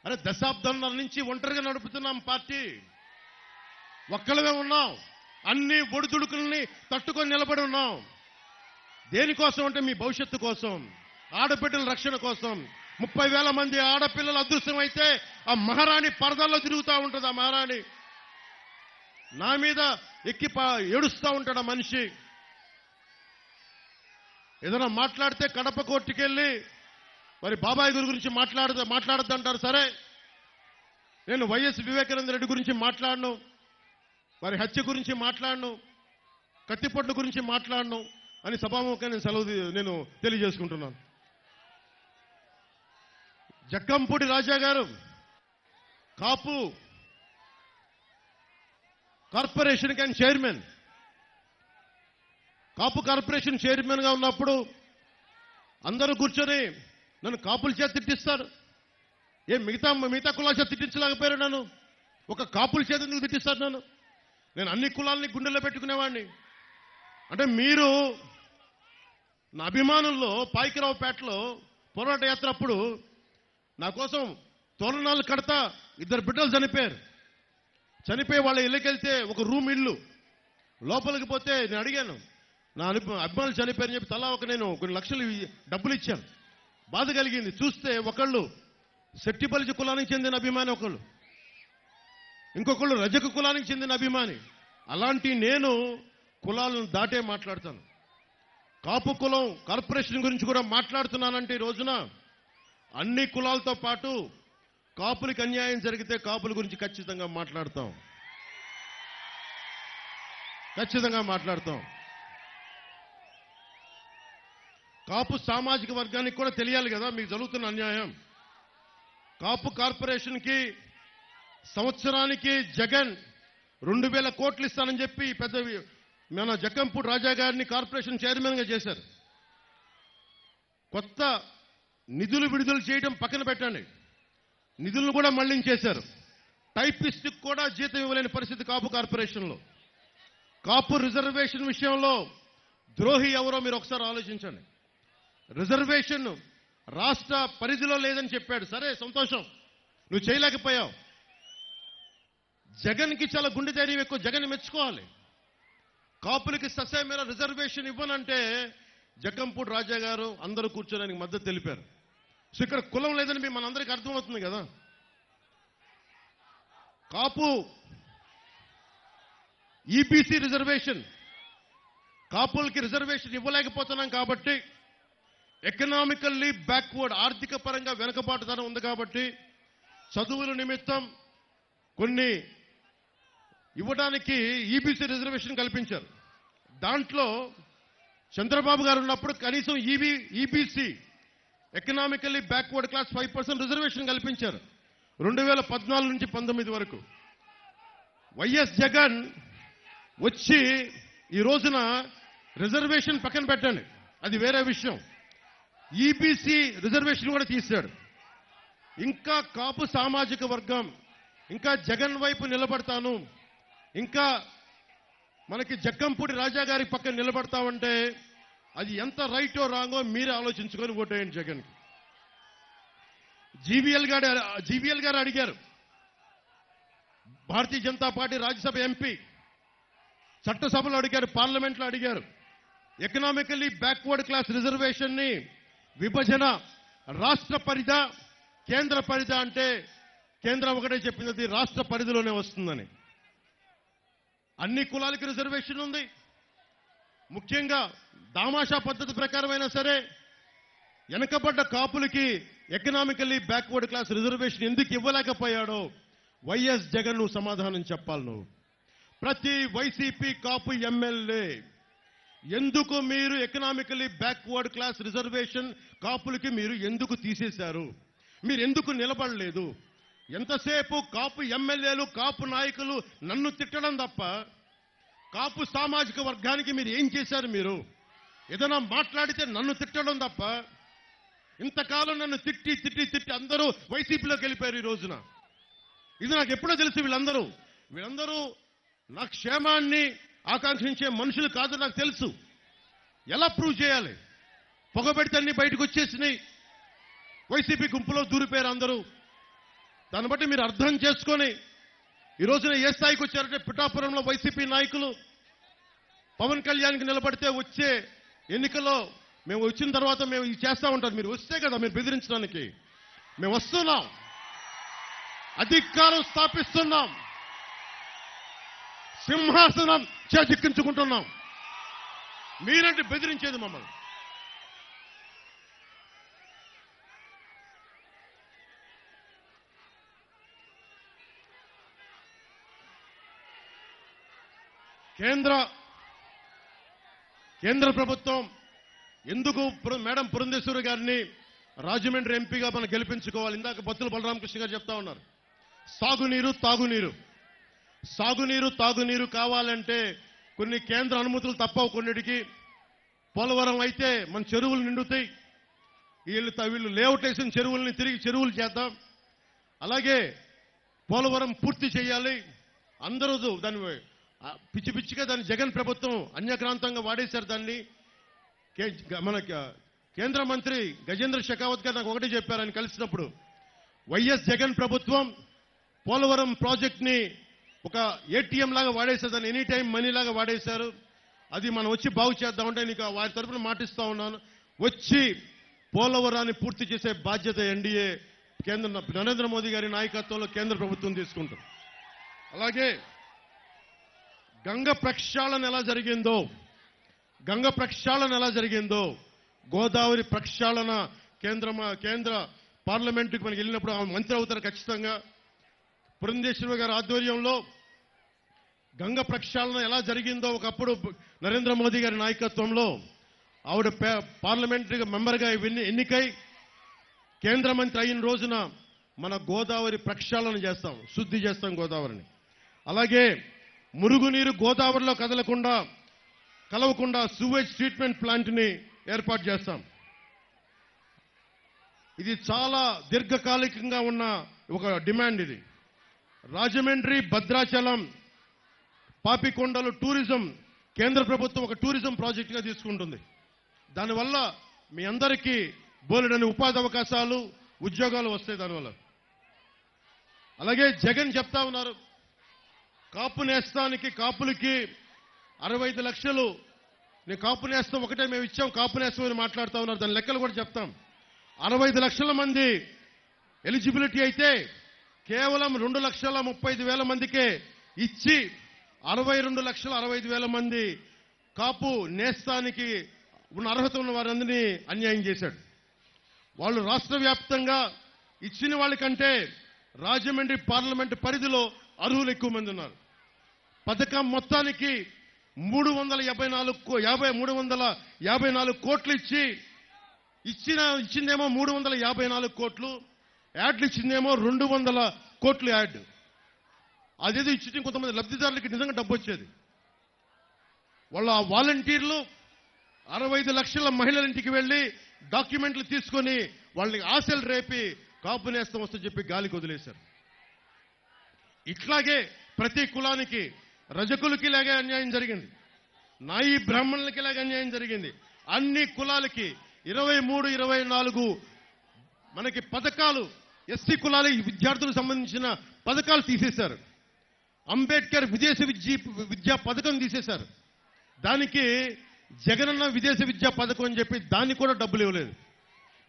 H: అరే దశాబ్దాల నుంచి ఒంటరిగా నడుపుతున్నాం పార్టీ, ఒక్కళ్ళమే ఉన్నాం, అన్ని ఒడిదుడుకుల్ని తట్టుకొని నిలబడి ఉన్నాం. దేనికోసం అంటే మీ భవిష్యత్తు కోసం, ఆడబిడ్డల రక్షణ కోసం. 30,000 మంది ఆడపిల్లలు అదృశ్యమైతే ఆ మహారాణి పరదాల్లో తిరుగుతూ ఉంటుంది. ఆ మహారాణి నా మీద ఎక్కి ఏడుస్తూ ఉంటాడు ఆ మనిషి. ఏదైనా మాట్లాడితే కడప కోర్టుకెళ్ళి మరి బాబాయ్ గారి గురించి మాట్లాడద్దంటారు. సరే, నేను వైఎస్ వివేకానంద రెడ్డి గురించి మాట్లాడను, వారి హత్య గురించి మాట్లాడను, కత్తిపొట్ల గురించి మాట్లాడను అని సభాముఖంగా నేను తెలియజేసుకుంటున్నాను. జక్కంపూడి రాజా గారు కాపు కార్పొరేషన్ కానీ చైర్మన్, కాపు కార్పొరేషన్ చైర్మన్ గా ఉన్నప్పుడు అందరూ కూర్చొని నన్ను కాపుల చేత తిట్టిస్తారు. మిగతా కులాల చేత తిట్టించలేకపోయారు నన్ను, ఒక కాపుల చేత ఎందుకు తిట్టిస్తారు నన్ను? నేను అన్ని కులాలని గుండెల్లో పెట్టుకునేవాడిని. అంటే మీరు నా అభిమానుల్లో పాయికరావుపేటలో పోరాట యాత్ర అప్పుడు నా కోసం తోరణాలు కడతా 2 బిడ్డలు చనిపోయి వాళ్ళ ఇళ్ళకెళ్తే ఒక రూమ్ ఇల్లు లోపలికి పోతే నేను అడిగాను, నా అభిమానులు చనిపోయారని చెప్పి తలా నేను కొన్ని లక్షలు డబ్బులు ఇచ్చాను. బాధ కలిగింది. చూస్తే ఒకళ్ళు శెట్టిపల్లి కులానికి చెందిన అభిమాని, ఇంకొకళ్ళు రజక కులానికి చెందిన అభిమాని. అలాంటి నేను కులాలను దాటే మాట్లాడతాను. కాపు కులం కార్పొరేషన్ గురించి కూడా మాట్లాడుతున్నానంటే ఈ రోజున అన్ని కులాలతో పాటు కాపులకు అన్యాయం జరిగితే కాపుల గురించి ఖచ్చితంగా మాట్లాడతాం. కాపు సామాజిక వర్గానికి కూడా తెలియాలి కదా మీకు జరుగుతున్న అన్యాయం. కాపు కార్పొరేషన్కి సంవత్సరానికి జగన్ 2,000 కోట్లు ఇస్తానని చెప్పి పెద్ద మన జక్కంపూడి రాజా గారిని కార్పొరేషన్ చైర్మన్ గా చేశారు. కొత్త నిధులు విడుదల చేయడం పక్కన పెట్టండి, నిధులను కూడా మళ్లించేశారు. టైపిస్ట్ కూడా జీతం ఇవ్వలేని పరిస్థితి కాపు కార్పొరేషన్లో. కాపు రిజర్వేషన్ విషయంలో ద్రోహి ఎవరో మీరు ఒకసారి ఆలోచించండి. రిజర్వేషన్ రాష్ట్ర పరిధిలో లేదని చెప్పాడు. సరే, సంతోషం, నువ్వు చేయలేకపోయావు. జగన్కి చాలా గుండె ధైర్యం ఎక్కువ, జగన్ మెచ్చుకోవాలి. కాపులకి ససేమేర రిజర్వేషన్ ఇవ్వనంటే జక్కంపూడి రాజా గారు అందరూ కూర్చోడానికి మద్దతు తెలిపారు. సో ఇక్కడ కులం లేదని మనందరికీ అర్థమవుతుంది కదా. కాపు ఈబీసీ రిజర్వేషన్, కాపులకి రిజర్వేషన్ ఇవ్వలేకపోతున్నాం కాబట్టి, ఎకనామికల్లీ బ్యాక్వర్డ్, ఆర్థిక పరంగా వెనుకబాటుతనం ఉంది కాబట్టి చదువుల నిమిత్తం కొన్ని ఇవ్వడానికి ఈబీసీ రిజర్వేషన్ కల్పించారు. దాంట్లో చంద్రబాబు గారు ఉన్నప్పుడు కనీసం EBC economically backward class 5% reservation కల్పించారు 2014 నుంచి 19 వరకు. వైఎస్ జగన్ వచ్చి ఈ రోజున రిజర్వేషన్ పక్కన పెట్టండి, అది వేరే విషయం, ఈబీసీ రిజర్వేషన్ కూడా తీశాడు. ఇంకా కాపు సామాజిక వర్గం ఇంకా జగన్ వైపు నిలబడతాను, ఇంకా మనకి జక్కంపూడి రాజా గారి పక్కన నిలబడతామంటే అది ఎంత రైటో రాంగో మీరే ఆలోచించుకొని ఓటేయండి జగన్కి. జీవీఎల్ గారు అడిగారు, భారతీయ జనతా పార్టీ రాజ్యసభ ఎంపీ చట్టసభలో అడిగారు, పార్లమెంట్లో అడిగారు, ఎకనామికల్లీ బ్యాక్వర్డ్ క్లాస్ రిజర్వేషన్ ని విభజన రాష్ట్ర పరిధా కేంద్ర పరిధా అంటే కేంద్రం ఒకటే చెప్పింది, అది రాష్ట్ర పరిధిలోనే వస్తుందని. అన్ని కులాలకి రిజర్వేషన్ ఉంది. ముఖ్యంగా దామాషా పద్ధతి ప్రకారమైనా సరే వెనకబడ్డ కాపులకి ఎకనామికల్లీ బ్యాక్వర్డ్ క్లాస్ రిజర్వేషన్ ఎందుకు ఇవ్వలేకపోయాడో వైఎస్ జగన్ నువ్వు సమాధానం చెప్పాలి. నువ్వు ప్రతి వైసీపీ కాపు ఎమ్మెల్యే ఎందుకు మీరు ఎకనామికలీ బ్యాక్వర్డ్ క్లాస్ రిజర్వేషన్ కాపులకి మీరు ఎందుకు తీసేశారు? మీరు ఎందుకు నిలబడలేదు? ఎంతసేపు కాపు ఎమ్మెల్యేలు కాపు నాయకులు నన్ను తిట్టడం తప్ప కాపు సామాజిక వర్గానికి మీరు ఏం చేశారు? మీరు ఏదైనా మాట్లాడితే నన్ను తిట్టడం తప్ప ఇంతకాలం నన్ను తిట్టి తిట్టి తిట్టి అందరూ వైసీపీలోకి వెళ్ళిపోయారు ఈ రోజున. ఇది నాకు ఎప్పుడో తెలుసు. వీళ్ళందరూ నా క్షేమాన్ని ఆకాంక్షించే మనుషులు కాదు నాకు తెలుసు. ఎలా ప్రూవ్ చేయాలి? పొగబెడితే అన్ని బయటకు వచ్చేసినాయి. వైసీపీ గుంపులో దూరిపోయారు అందరూ. దాన్ని బట్టి మీరు అర్థం చేసుకొని ఈ రోజున ఏ స్థాయికి వచ్చారంటే, పిఠాపురంలో వైసీపీ నాయకులు పవన్ కళ్యాణ్కి నిలబడితే వచ్చే ఎన్నికల్లో మేము వచ్చిన తర్వాత మేము ఇది చేస్తా ఉంటారు. మీరు వస్తే కదా మీరు బెదిరించడానికి. మేము వస్తున్నాం, అధికారం స్థాపిస్తున్నాం, సింహాసనం చేజిక్కించుకుంటున్నాం. మీరంటే బెదిరించేది మమ్మల్ని. కేంద్ర ప్రభుత్వం ఎందుకు మేడం పురంధేశ్వరి గారిని రాజమండ్రి ఎంపీగా మనం గెలిపించుకోవాలి? ఇందాక బత్తుల బలరామకృష్ణ గారు చెప్తా ఉన్నారు. సాగునీరు కావాలంటే కొన్ని కేంద్ర అనుమతులు తప్పవు. కొన్నిటికి పోలవరం అయితే మన చెరువులు నిండుతాయి. వీళ్ళు లేఅవుట్ వేసిన చెరువుల్ని తిరిగి చెరువులు చేద్దాం. అలాగే పోలవరం పూర్తి చేయాలి. అందరూ దాన్ని పిచ్చి పిచ్చిగా దాన్ని జగన్ ప్రభుత్వం అన్యక్రాంతంగా వాడేశారు. దాన్ని మన కేంద్ర మంత్రి గజేంద్ర షెకావత్ గారు నాకు ఒకటే చెప్పారు ఆయన కలిసినప్పుడు. వైఎస్ జగన్ ప్రభుత్వం పోలవరం ప్రాజెక్ట్ ని ఒక ఏటీఎం లాగా వాడేశారు. దాన్ని ఎనీ టైం మనీ లాగా వాడేశారు. అది మనం వచ్చి బాగు చేద్దామంటే నీకు వారి తరఫున మాటిస్తా ఉన్నాను. వచ్చి పోలవరాన్ని పూర్తి చేసే బాధ్యత ఎన్డీఏ నరేంద్ర మోదీ గారి నాయకత్వంలో కేంద్ర ప్రభుత్వం తీసుకుంటుంది. అలాగే గంగ ప్రక్షాళన ఎలా జరిగిందో గోదావరి ప్రక్షాళన కేంద్ర పార్లమెంటుకి మనకి వెళ్ళినప్పుడు ఆమె మంత్రి అవుతారు ఖచ్చితంగా. పురంధేశ్వరి గారి ఆధ్వర్యంలో గంగ ప్రక్షాళన ఎలా జరిగిందో ఒకప్పుడు నరేంద్ర మోదీ గారి నాయకత్వంలో ఆవిడ పార్లమెంటరీ మెంబర్గా ఎన్నికై కేంద్ర మంత్రి అయిన రోజున మన గోదావరి ప్రక్షాళన చేస్తాం, శుద్ధి చేస్తాం గోదావరిని. అలాగే మురుగునీరు గోదావరిలో కలవకుండా సూవేజ్ ట్రీట్మెంట్ ప్లాంట్ని ఏర్పాటు చేస్తాం. ఇది చాలా దీర్ఘకాలికంగా ఉన్న ఒక డిమాండ్. ఇది రాజమండ్రి, భద్రాచలం, పాపికొండలు టూరిజం కేంద్ర ప్రభుత్వం ఒక టూరిజం ప్రాజెక్టుగా తీసుకుంటుంది. దానివల్ల మీ అందరికీ బోలెడని ఉపాధి అవకాశాలు, ఉద్యోగాలు వస్తాయి దానివల్ల. అలాగే జగన్ చెప్తా ఉన్నారు కాపు నేస్తానికి కాపులకి 65 లక్షలు నేను కాపు నేస్తం ఒకటే మేము ఇచ్చాం, కాపు నేస్తం అని మాట్లాడుతూ ఉన్నారు. దాని లెక్కలు కూడా చెప్తాం. 65 లక్షల మంది ఎలిజిబిలిటీ అయితే కేవలం 2,35,000 మందికే ఇచ్చి 62,65,000 మంది కాపు నేస్తానికి ఉన్న అర్హత ఉన్న వారందరినీ అన్యాయం చేశాడు. వాళ్ళు రాష్ట్ర వ్యాప్తంగా ఇచ్చిన వాళ్ళకంటే రాజమండ్రి పార్లమెంటు పరిధిలో అర్హులు ఎక్కువ మంది ఉన్నారు. పథకం మొత్తానికి 354 కోట్లు ఇచ్చిందేమో 354 కోట్లు, యాడ్లు ఇచ్చిందేమో 200 కోట్లు యాడ్. అదేదో ఇచ్చి కొంతమంది లబ్ధిదారులకి నిజంగా డబ్బు వచ్చేది. వాళ్ళ వాలంటీర్లు 65 లక్షల మహిళల ఇంటికి వెళ్లి డాక్యుమెంట్లు తీసుకొని వాళ్ళని ఆశలు రేపి కాపు నేస్తం వస్తే చెప్పి గాలికి వదిలేశారు. ఇట్లాగే ప్రతి కులానికి, రజకులకి ఇలాగే అన్యాయం జరిగింది, నాయి బ్రాహ్మణులకి ఇలాగే అన్యాయం జరిగింది. అన్ని కులాలకి 23, 24 మనకి పథకాలు, ఎస్సీ కులాల విద్యార్థులకు సంబంధించిన పథకాలు తీసేశారు. అంబేద్కర్ విదేశ విద్యా పథకం తీసేశారు. దానికి జగనన్న విదేశ విద్యా పథకం అని చెప్పి దానికి కూడా డబ్బులు ఇవ్వలేదు.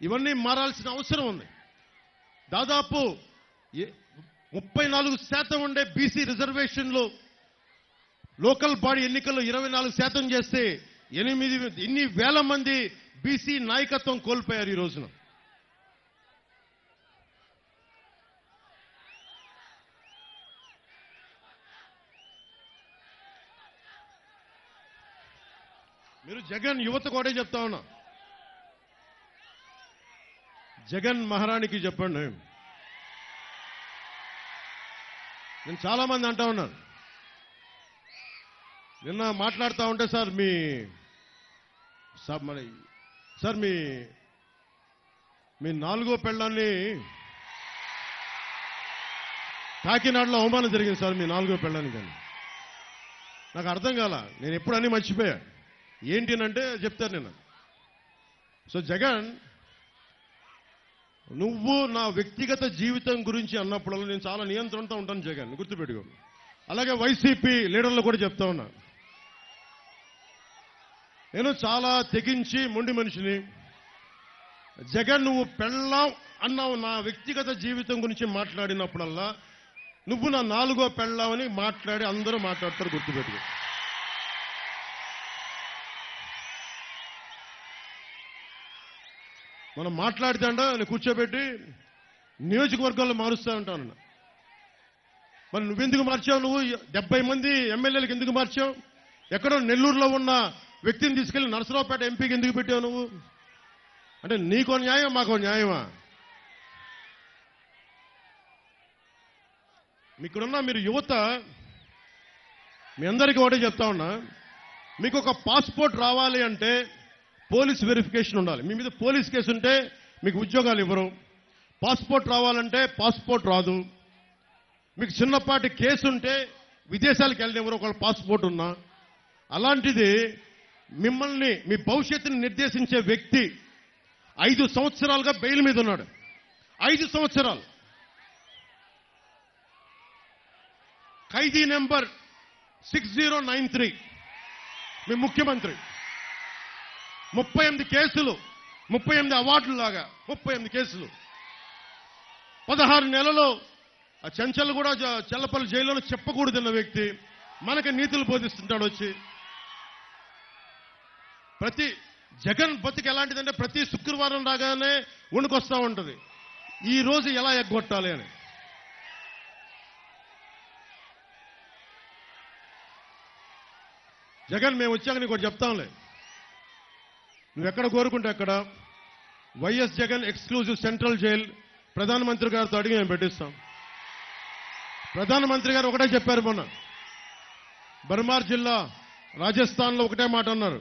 H: ఇవన్నీ మారాల్సిన అవసరం ఉంది. దాదాపు 34% ఉండే బీసీ రిజర్వేషన్లు లోకల్ బాడీ ఎన్నికల్లో 24% చేస్తే ఇన్ని వేల మంది బీసీ నాయకత్వం కోల్పోయారు ఈ రోజున. మీరు జగన్ యువత కూడా చెప్తా ఉన్నా, జగన్ మహారాణికి చెప్పండి. నేను చాలా మంది అంటా ఉన్నాను, నిన్న మాట్లాడుతూ ఉంటే సార్ మీ నాలుగో పెళ్ళాన్ని కాకినాడలో అవమానం జరిగింది సార్, మీ నాలుగో పెళ్ళాన్ని. కానీ నాకు అర్థం కాల, నేను ఎప్పుడు అన్నీ మర్చిపోయా. ఏంటి అంటే చెప్తారు నిన్న. సో జగన్, నువ్వు నా వ్యక్తిగత జీవితం గురించి అన్నప్పుడల్లా నేను చాలా నియంత్రణతో ఉంటాను జగన్, గుర్తుపెట్టుకో. అలాగే వైసీపీ లీడర్లు కూడా చెప్తా ఉన్నా, నేను చాలా తెగించి మొండి మనిషిని. జగన్, నువ్వు పెళ్ళాం అన్నావు, నా వ్యక్తిగత జీవితం గురించి మాట్లాడినప్పుడల్లా నువ్వు నా నాలుగో పెళ్ళామని మాట్లాడి అందరూ మాట్లాడతారు, గుర్తుపెట్టుకో. మనం మాట్లాడితే అంట నేను కూర్చోబెట్టి నియోజకవర్గాల్లో మారుస్తా ఉంటాను. మరి నువ్వెందుకు మార్చావు? నువ్వు 70 మంది ఎమ్మెల్యేలకు ఎందుకు మార్చావు? ఎక్కడో నెల్లూరులో ఉన్న వ్యక్తిని తీసుకెళ్లి నరసరావుపేట ఎంపీకి ఎందుకు పెట్టావు నువ్వు? అంటే నీకో న్యాయం, మాకో న్యాయమా? మీకున్న మీరు యువత, మీ అందరికీ ఒకటే చెప్తా ఉన్నా, మీకు ఒక పాస్పోర్ట్ రావాలి అంటే పోలీస్ వెరిఫికేషన్ ఉండాలి. మీ మీద పోలీస్ కేసు ఉంటే మీకు ఉద్యోగాలు ఇవ్వరు. పాస్పోర్ట్ రావాలంటే పాస్పోర్ట్ రాదు. మీకు చిన్నపాటి కేసు ఉంటే విదేశాలకు వెళ్ళనివ్వరు ఒకవేళ పాస్పోర్ట్ ఉన్నా. అలాంటిది మిమ్మల్ని, మీ భవిష్యత్తుని నిర్దేశించే వ్యక్తి 5 సంవత్సరాలుగా బెయిల్ మీద ఉన్నాడు. 5 సంవత్సరాలు. ఖైదీ నెంబర్ 6093 మీ ముఖ్యమంత్రి. 38 కేసులు, 38 అవార్డులు లాగా 38 కేసులు. 16 నెలలు ఆ చెంచల్ కూడా చెల్లపల్లి జైల్లో చెప్పకూడదన్న వ్యక్తి మనకి నీతులు బోధిస్తుంటాడు వచ్చి. ప్రతి జగన్ బతికి ఎలాంటిదంటే ప్రతి శుక్రవారం రాగానే వణుకొస్తా ఉంటుంది, ఈ రోజు ఎలా ఎగ్గొట్టాలి అని. జగన్, మేము వచ్చాక నీకు ఒకటి చెప్తాంలే, నువ్వెక్కడ కోరుకుంటే అక్కడ YS Jagan exclusive central jail ప్రధానమంత్రి గారితో అడిగి మేము పెట్టిస్తాం. ప్రధానమంత్రి గారు ఒకటే చెప్పారు మొన్న, బర్మార్ జిల్లా రాజస్థాన్లో ఒకటే మాట అన్నారు,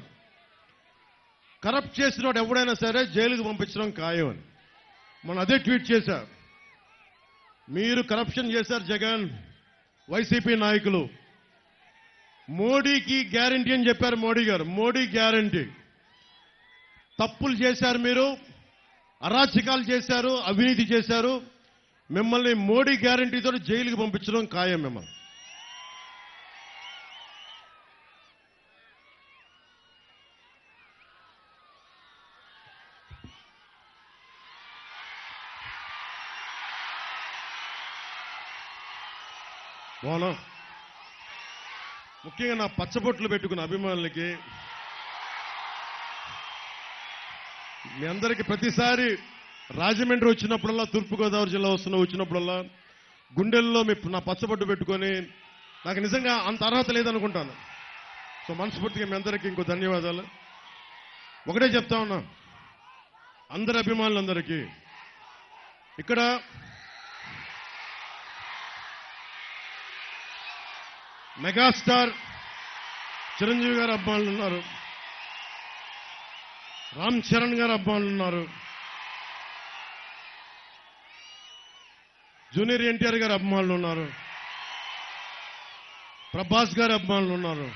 H: కరప్ట్ చేసినోడు ఎవడైనా సరే జైలుకు పంపించడం ఖాయం అని. మొన్న అదే ట్వీట్ చేశారు. మీరు కరప్షన్ చేశారు జగన్, వైసీపీ నాయకులు. మోడీకి గ్యారంటీ అని చెప్పారు మోడీ గారు. మోడీ గ్యారంటీ. తప్పులు చేశారు మీరు, అరాచకాలు చేశారు, అవినీతి చేశారు. మిమ్మల్ని మోడీ గ్యారంటీతో జైలుకి పంపించడం ఖాయం మిమ్మల్ని. బాగున్నా. ముఖ్యంగా నా పచ్చబొట్లు పెట్టుకున్న అభిమానులకి, మీ అందరికీ ప్రతిసారి రాజమండ్రి వచ్చినప్పుడల్లా, తూర్పుగోదావరి జిల్లా వచ్చినప్పుడల్లా గుండెల్లో నా పచ్చబొట్టు పెట్టుకొని, నాకు నిజంగా అంత అర్హత లేదనుకుంటాను. సో మనస్ఫూర్తిగా మీ అందరికీ ఇంకో ధన్యవాదాలు. ఒకటే చెప్తా ఉన్నా అందరి అభిమానులందరికీ, ఇక్కడ మెగాస్టార్ చిరంజీవి గారు అభిమానులు ఉన్నారు, రామ్ చరణ్ గారు అభిమానులు ఉన్నారు, జూనియర్ ఎన్టీఆర్ గారు అభిమానులు ఉన్నారు, ప్రభాస్ గారు అభిమానులు ఉన్నారు,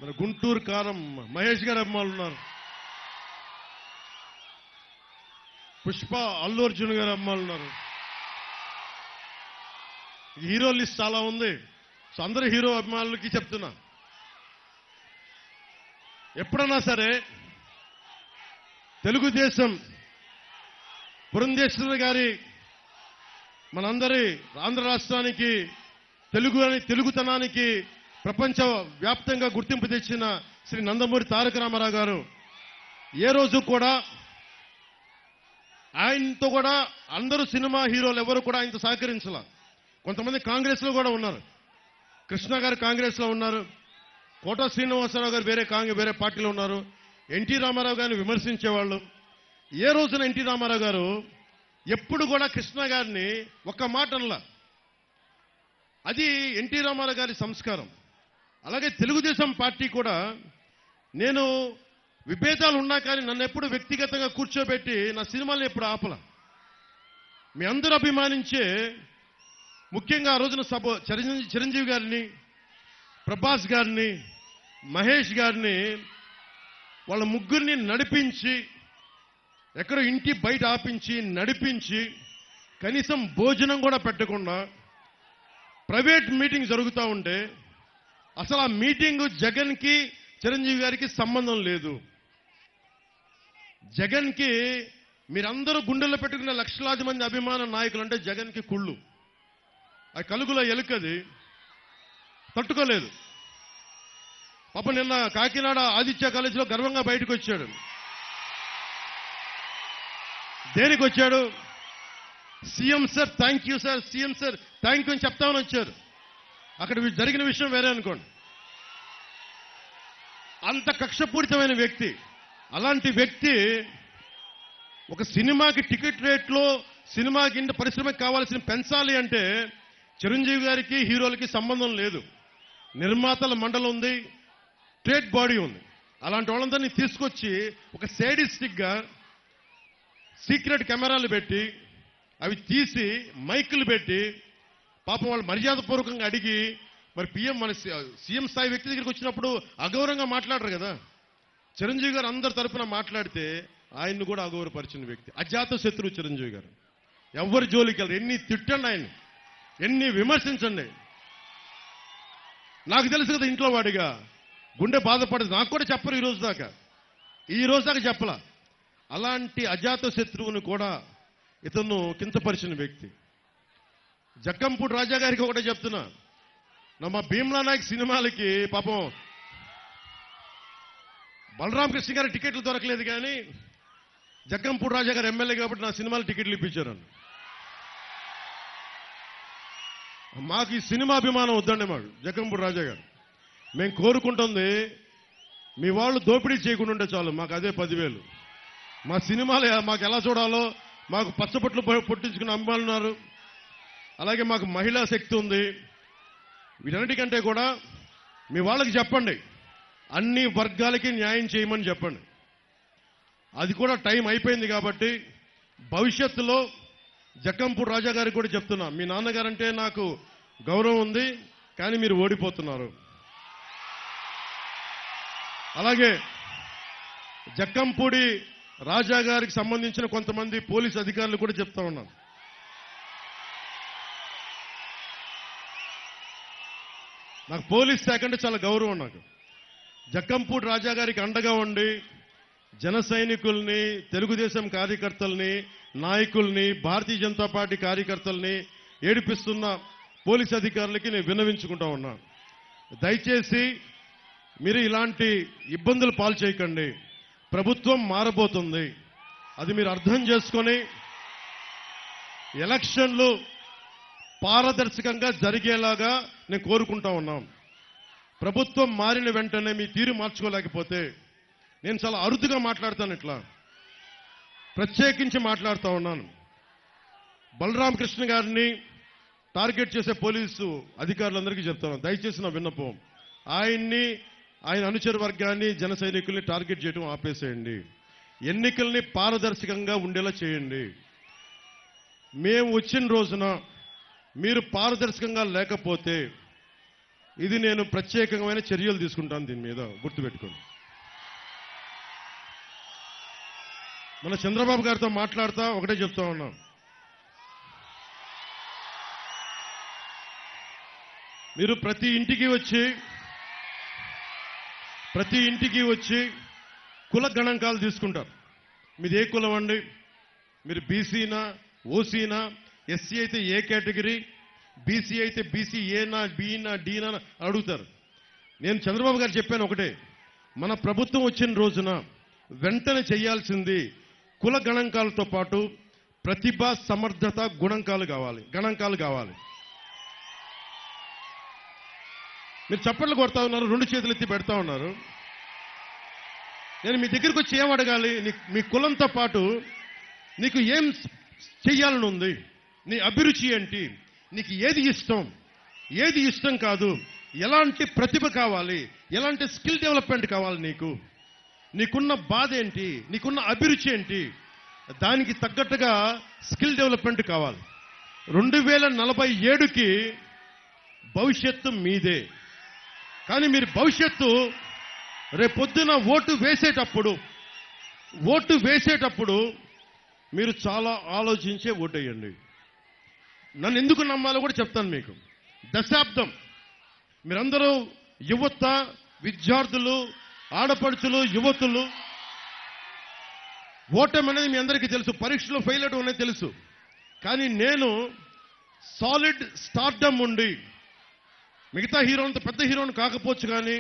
H: మన గుంటూరు కారం మహేష్ గారు అభిమానులు ఉన్నారు, పుష్ప అల్లు అర్జున్ గారు అభిమానులు ఉన్నారు. హీరో లిస్ట్ చాలా ఉంది. సో అందరు హీరో అభిమానులకి చెప్తున్నా, ఎప్పుడన్నా సరే తెలుగుదేశం పురంధేశ్వరి గారి, మనందరి ఆంధ్ర రాష్ట్రానికి తెలుగుతనానికి ప్రపంచ వ్యాప్తంగా గుర్తింపు తెచ్చిన శ్రీ నందమూరి తారక రామారావు గారు ఏ రోజు కూడా ఆయనతో కూడా అందరూ సినిమా హీరోలు ఎవరు కూడా ఆయనతో సహకరించాల. కొంతమంది కాంగ్రెస్ లో కూడా ఉన్నారు. కృష్ణ గారు కాంగ్రెస్ లో ఉన్నారు, కోట శ్రీనివాసరావు గారు వేరే పార్టీలో ఉన్నారు. ఎన్టీ రామారావు గారిని విమర్శించేవాళ్ళు. ఏ రోజున ఎన్టీ రామారావు గారు ఎప్పుడు కూడా కృష్ణ గారిని ఒక్క మాట అనలా. అది ఎన్టీ రామారావు గారి సంస్కారం. అలాగే తెలుగుదేశం పార్టీ కూడా నేను విభేదాలు ఉన్నా కానీ నన్ను ఎప్పుడు వ్యక్తిగతంగా కూర్చోబెట్టి నా సినిమాలను ఎప్పుడు ఆపల. మీ అందరూ అభిమానించే ముఖ్యంగా ఆ రోజున చిరంజీవి గారిని, ప్రభాస్ గారిని, మహేష్ గారిని వాళ్ళ ముగ్గురిని నడిపించి ఎక్కడో ఇంటి బయట ఆపించి నడిపించి కనీసం భోజనం కూడా పెట్టకుండా ప్రైవేట్ మీటింగ్ జరుగుతూ ఉంటే అసలు ఆ మీటింగ్ జగన్కి చిరంజీవి గారికి సంబంధం లేదు. జగన్కి మీరందరూ గుండెల్లో పెట్టుకునే లక్షలాది మంది అభిమాన నాయకులు అంటే జగన్కి కుళ్ళు. ఆ కలుగులో ఎలుకది తట్టుకోలేదు. పాప నిన్న కాకినాడ ఆదిత్య కాలేజీలో గర్వంగా బయటకు వచ్చాడు. దేనికి వచ్చాడు? CM sir thank you sir, CM sir thank you అని చెప్తామని వచ్చారు. అక్కడ జరిగిన విషయం వేరే అనుకోండి. అంత కక్షపూరితమైన వ్యక్తి. అలాంటి వ్యక్తి ఒక సినిమాకి టికెట్ రేట్లో సినిమాకి ఇంత పరిశ్రమకి కావాల్సిన పెంచాలి అంటే చిరంజీవి గారికి హీరోలకి సంబంధం లేదు. నిర్మాతల మండలి ఉంది, ట్రేడ్ బాడీ ఉంది. అలాంటి వాళ్ళందరినీ తీసుకొచ్చి ఒక సేడిస్టిక్గా సీక్రెట్ కెమెరాలు పెట్టి అవి తీసి మైకులు పెట్టి పాపం వాళ్ళు మర్యాదపూర్వకంగా అడిగి మరి పిఎం మన సీఎం స్థాయి వ్యక్తి దగ్గరికి వచ్చినప్పుడు అగౌరవంగా మాట్లాడరు కదా. చిరంజీవి గారు అందరి తరపున మాట్లాడితే ఆయన్ని కూడా అగౌరవపరిచిన వ్యక్తి. అజాత శత్రువు చిరంజీవి గారు. ఎవరి జోలికి వెళ్ళరు. ఎన్ని తిట్టండి, ఆయన ఎన్ని విమర్శించండి. నాకు తెలుసు కదా ఇంట్లో వాడిగా గుండె బాధపడదు. నాకు కూడా చెప్పరు ఈ రోజు దాకా చెప్పలా. అలాంటి అజాత శత్రువుని కూడా ఇతను కించపరిచిన వ్యక్తి. జక్కంపూడి రాజా గారికి ఒకటే చెప్తున్నా, మా భీమ్లా నాయక్ సినిమాలకి పాపం బలరామకృష్ణ గారి టికెట్లు దొరకలేదు కానీ జక్కంపూడి రాజా గారు ఎమ్మెల్యే కాబట్టి నా సినిమాలు టికెట్లు ఇప్పించారు. మాకు ఈ సినిమా అభిమానం వద్దండి. మాకు జక్కంపూడి రాజా గారు మేము కోరుకుంటుంది మీ వాళ్ళు దోపిడీ చేయకుండా ఉంటే చాలు, మాకు అదే 10,000. మా సినిమాలు మాకు ఎలా చూడాలో మాకు పచ్చబొట్లు పొట్టించుకున్న అమ్మాయిలు ఉన్నారు. అలాగే మాకు మహిళా శక్తి ఉంది. వీటన్నిటికంటే కూడా మీ వాళ్ళకి చెప్పండి, అన్ని వర్గాలకి న్యాయం చేయమని చెప్పండి. అది కూడా టైం అయిపోయింది కాబట్టి భవిష్యత్తులో జక్కంపూడి రాజా గారికి కూడా చెప్తున్నా, మీ నాన్నగారంటే నాకు గౌరవం ఉంది కానీ మీరు ఓడిపోతున్నారు. అలాగే జక్కంపూడి రాజా గారికి సంబంధించిన కొంతమంది పోలీసు అధికారులు కూడా చెప్తా ఉన్నాను, నాకు పోలీస్ శాఖ అంటే చాలా గౌరవం. నాకు జక్కంపూడి రాజా గారికి అండగా ఉండి జన సైనికుల్ని, తెలుగుదేశం కార్యకర్తల్ని, నాయకుల్ని, భారతీయ జనతా పార్టీ కార్యకర్తల్ని ఏడిపిస్తున్న పోలీస్ అధికారులకి నేను విన్నవించుకుంటా ఉన్నా, దయచేసి మీరు ఇలాంటి ఇబ్బందులు పాలు చేయకండి. ప్రభుత్వం మారబోతుంది, అది మీరు అర్థం చేసుకొని ఎలక్షన్లు పారదర్శకంగా జరిగేలాగా నేను కోరుకుంటా ఉన్నాం. ప్రభుత్వం మారిన వెంటనే మీ తీరు మార్చుకోలేకపోతే నేను చాలా అరుదుగా మాట్లాడతాను, ఇట్లా ప్రత్యేకించి మాట్లాడుతూ ఉన్నాను. బలరామకృష్ణ గారిని టార్గెట్ చేసే పోలీసు అధికారులందరికీ చెప్తాను, దయచేసి నా విన్నపం, ఆయన్ని, ఆయన అనుచర వర్గాన్ని, జన సైనికుల్ని టార్గెట్ చేయడం ఆపేసేయండి. ఎన్నికల్ని పారదర్శకంగా ఉండేలా చేయండి. మేము వచ్చిన రోజున మీరు పారదర్శకంగా లేకపోతే ఇది నేను ప్రత్యేకమైన చర్యలు తీసుకుంటాను. దీని మీద గుర్తుపెట్టుకోండి. మన చంద్రబాబు గారితో మాట్లాడుతా ఒకటే చెప్తా ఉన్నాం, మీరు ప్రతి ఇంటికి వచ్చి కుల గణాంకాలు తీసుకుంటారు. మీది ఏ కులం అండి, మీరు బీసీనా, ఓసీనా, ఎస్సీ అయితే ఏ కేటగిరీ, బీసీ అయితే బీసీ ఏనా, బీనా, డీనా అడుగుతారు. నేను చంద్రబాబు గారు చెప్పాను ఒకటే, మన ప్రభుత్వం వచ్చిన రోజున వెంటనే చేయాల్సింది కుల గణాంకాలతో పాటు ప్రతిభ, సమర్థత, గణాంకాలు కావాలి. మీరు చప్పట్లు కొడతా ఉన్నారు, 2 చేతులు ఎత్తి పెడతా ఉన్నారు. నేను మీ దగ్గరికి వచ్చి ఏం అడగాలి? మీ కులంతో పాటు నీకు ఏం చెయ్యాలని ఉంది? నీ అభిరుచి ఏంటి? నీకు ఏది ఇష్టం, ఏది ఇష్టం కాదు? ఎలాంటి ప్రతిభ కావాలి? ఎలాంటి స్కిల్ డెవలప్మెంట్ కావాలి? నీకున్న బాధ ఏంటి? నీకున్న అభిరుచి ఏంటి? దానికి తగ్గట్టుగా స్కిల్ డెవలప్మెంట్ కావాలి. 2047కి భవిష్యత్తు మీదే. కానీ మీరు భవిష్యత్తు రేపొద్దున ఓటు వేసేటప్పుడు మీరు చాలా ఆలోచించే ఓటేయండి. నన్ను ఎందుకు నమ్మాలో కూడా చెప్తాను మీకు. దశాబ్దం మీరందరూ యువత, విద్యార్థులు, ఆడపడుచులు, యువతులు, ఓటమి అనేది మీ అందరికీ తెలుసు. పరీక్షలో ఫెయిల్ అవడం అనేది తెలుసు. కానీ నేను సాలిడ్ స్టార్డమ్ ఉండి, మిగతా హీరోలంత పెద్ద హీరోని కాకపోవచ్చు, కానీ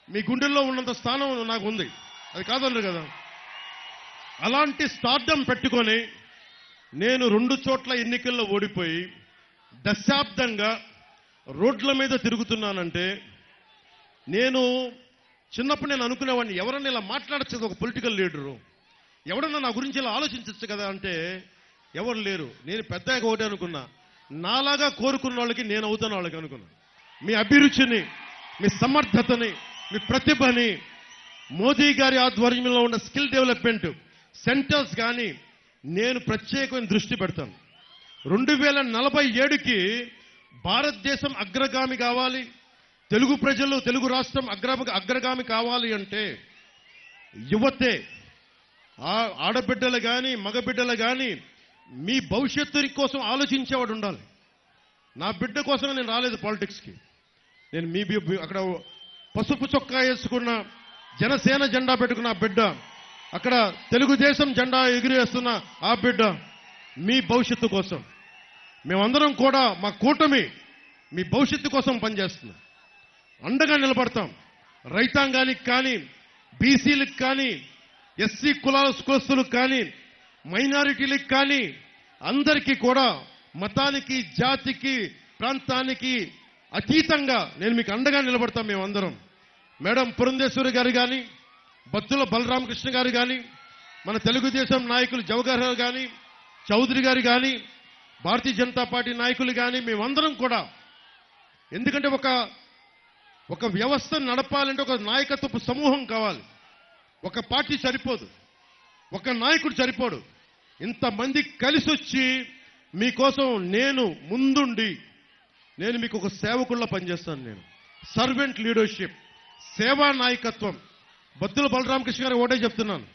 H: మీ గుండెల్లో ఉన్నంత స్థానం నాకు ఉంది. అది కాదన్నారు కదా. అలాంటి స్టార్డమ్ పెట్టుకొని నేను 2 చోట్ల ఎన్నికల్లో ఓడిపోయి దశాబ్దంగా రోడ్ల మీద తిరుగుతున్నానంటే, నేను చిన్నప్పుడు నేను అనుకునేవాడిని, ఎవరన్నా ఇలా మాట్లాడచ్చు ఒక పొలిటికల్ లీడరు, ఎవడన్నా నా గురించి ఇలా ఆలోచించచ్చు కదా అంటే ఎవరు లేరు. నేను పెద్దగా ఒకటి అనుకున్నా, నాలాగా కోరుకున్న వాళ్ళకి నేను అవుతాను వాళ్ళకి అనుకున్నా. మీ అభిరుచిని, మీ సమర్థతని, మీ ప్రతిభని మోదీ గారి ఆధ్వర్యంలో ఉన్న స్కిల్ డెవలప్మెంట్ సెంటర్స్ కానీ నేను ప్రత్యేకమైన దృష్టి పెడతాను. 2047కి భారతదేశం అగ్రగామి కావాలి, తెలుగు ప్రజలు, తెలుగు రాష్ట్రం అగ్రగామి కావాలి అంటే యువతే, ఆడబిడ్డలు కానీ మగబిడ్డలు కానీ మీ భవిష్యత్తు కోసం ఆలోచించేవాడు ఉండాలి. నా బిడ్డ కోసం నేను రాలేదు పాలిటిక్స్కి. నేను అక్కడ పసుపు చొక్కా వేసుకున్న జనసేన జెండా పెట్టుకున్న బిడ్డ, అక్కడ తెలుగుదేశం జెండా ఎగిరేస్తున్న ఆ బిడ్డ మీ భవిష్యత్తు కోసం. మేమందరం కూడా మా కూటమి మీ భవిష్యత్తు కోసం పనిచేస్తున్నాం. అండగా నిలబడతాం. రైతాంగానికి కానీ, బీసీలకు కానీ, ఎస్సీ కులస్తులకు కానీ, మైనారిటీలకు కానీ అందరికీ కూడా మతానికి, జాతికి, ప్రాంతానికి అతీతంగా నేను మీకు అండగా నిలబడతాం. మేమందరం మేడం పురంధేశ్వరి గారు కానీ, బత్తుల బలరామకృష్ణ గారు కానీ, మన తెలుగుదేశం నాయకులు జవహర్ గారు కానీ, చౌదరి గారు కానీ, భారతీయ జనతా పార్టీ నాయకులు కానీ మేమందరం కూడా, ఎందుకంటే ఒక వ్యవస్థ నడపాలంటే ఒక నాయకత్వపు సమూహం కావాలి. ఒక పార్టీ సరిపోదు, ఒక నాయకుడు సరిపోడు. ఇంతమంది కలిసి వచ్చి మీకోసం నేను ముందుండి నేను మీకు ఒక సేవకుల్లా పనిచేస్తాను. నేను సర్వెంట్ లీడర్షిప్, సేవా నాయకత్వం. బత్తుల బలరామకృష్ణ గారు ఒకటే చెప్తున్నాను,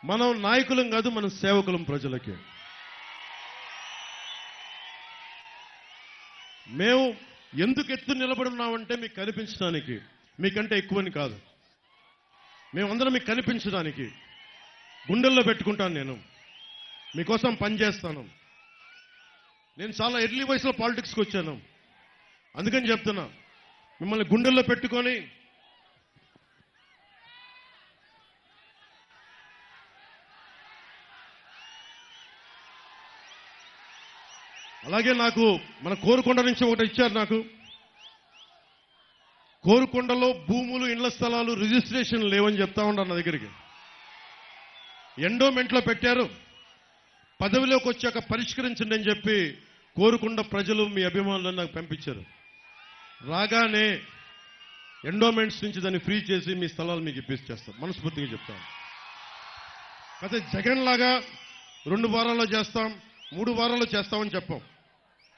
H: మనం నాయకులం కాదు, మనం సేవకులం ప్రజలకి. మేము ఎందుకు ఎత్తు నిలబడున్నామంటే మీకు కనిపించడానికి, మీకంటే ఎక్కువని కాదు. మేమందరం మీకు కనిపించడానికి గుండెల్లో పెట్టుకుంటాను. నేను మీకోసం పనిచేస్తాను. నేను చాలా ఎర్లీ వయసులో పాలిటిక్స్కి వచ్చాను. అందుకని చెప్తున్నా, మిమ్మల్ని గుండెల్లో పెట్టుకొని అలాగే నాకు మన కోరుకొండ నుంచి ఒకటి ఇచ్చారు. నాకు కోరుకొండలో భూములు, ఇండ్ల స్థలాలు రిజిస్ట్రేషన్ లేవని చెప్తా ఉన్నారు నా దగ్గరికి. ఎండోమెంట్లో పెట్టారు, పదవిలోకి వచ్చాక పరిష్కరించండి అని చెప్పి కోరుకొండ ప్రజలు, మీ అభిమానులను నాకు పంపించారు. రాగానే ఎండోమెంట్స్ నుంచి దాన్ని ఫ్రీ చేసి మీ స్థలాలు మీకు ఇప్పించేస్తాం, మనస్ఫూర్తిగా చెప్తాను. అయితే జగన్ లాగా 2 వారాల్లో చేస్తాం, 3 వారాల్లో చేస్తామని చెప్పాం.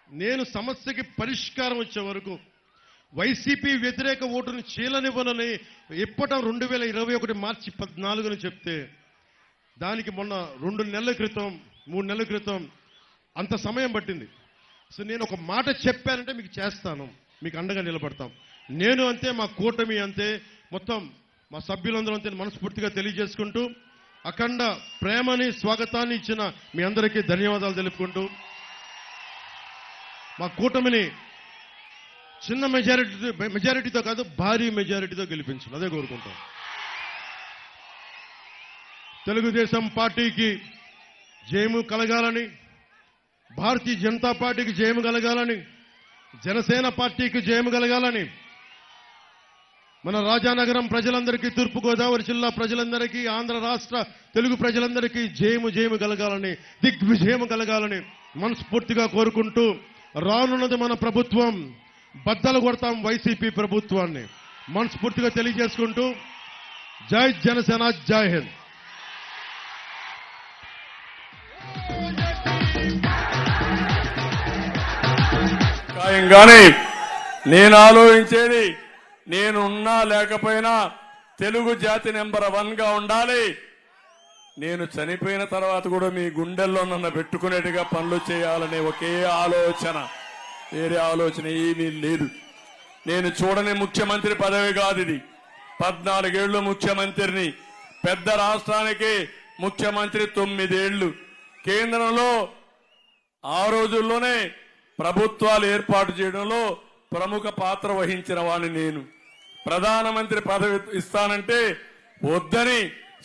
H: నేను సమస్యకి పరిష్కారం వచ్చే వరకు వైసీపీ వ్యతిరేక ఓటును చీలనివ్వనని ఇప్పటం 2021 మార్చి 14 చెప్తే, దానికి మొన్న 2 నెలల క్రితం, 3 నెలల క్రితం అంత సమయం పట్టింది. సో నేను ఒక మాట చెప్పానంటే మీకు చేస్తాను, మీకు అండగా నిలబడతాం. నేను అంతే, మా కూటమి అంతే, మొత్తం మా సభ్యులందరూ అంతే మనస్ఫూర్తిగా తెలియజేసుకుంటూ, అఖండ ప్రేమని, స్వాగతాన్ని ఇచ్చిన మీ అందరికీ ధన్యవాదాలు తెలుపుకుంటూ, మా కూటమిని చిన్న మెజారిటీతో కాదు, భారీ మెజారిటీతో గెలిపించండి, అదే కోరుకుంటాం. తెలుగుదేశం పార్టీకి జయము కలగాలని, భారతీయ జనతా పార్టీకి జయము కలగాలని, జనసేన పార్టీకి జయము కలగాలని, మన రాజానగరం ప్రజలందరికీ, తూర్పుగోదావరి జిల్లా ప్రజలందరికీ, ఆంధ్ర రాష్ట్ర తెలుగు ప్రజలందరికీ జయము జయము కలగాలని, దిగ్విజయము కలగాలని మనస్ఫూర్తిగా కోరుకుంటూ, రానున్నది మన ప్రభుత్వం, బద్దలు కొడతాం వైసీపీ ప్రభుత్వాన్ని మనస్ఫూర్తిగా తెలియజేసుకుంటూ, జై జనసేన, జై హింద్.
C: ఖాయంగానే నేను ఆలోచించేది, నేను ఉన్నా లేకపోయినా తెలుగు జాతి నెంబర్ 1 గా ఉండాలి. నేను చనిపోయిన తర్వాత కూడా మీ గుండెల్లో నన్ను పెట్టుకునేట్టుగా పనులు చేయాలనే ఒకే ఆలోచన, వేరే ఆలోచన ఏమీ లేదు. నేను చూడని ముఖ్యమంత్రి పదవి కాదు ఇది. 14 ఏళ్లు ముఖ్యమంత్రిని, పెద్ద రాష్ట్రానికి ముఖ్యమంత్రి 9 ఏళ్లు, కేంద్రంలో ఆ రోజుల్లోనే ప్రభుత్వాలు ఏర్పాటు చేయడంలో ప్రముఖ పాత్ర వహించిన వాడిని నేను. ప్రధానమంత్రి పదవి ఇస్తానంటే వద్దని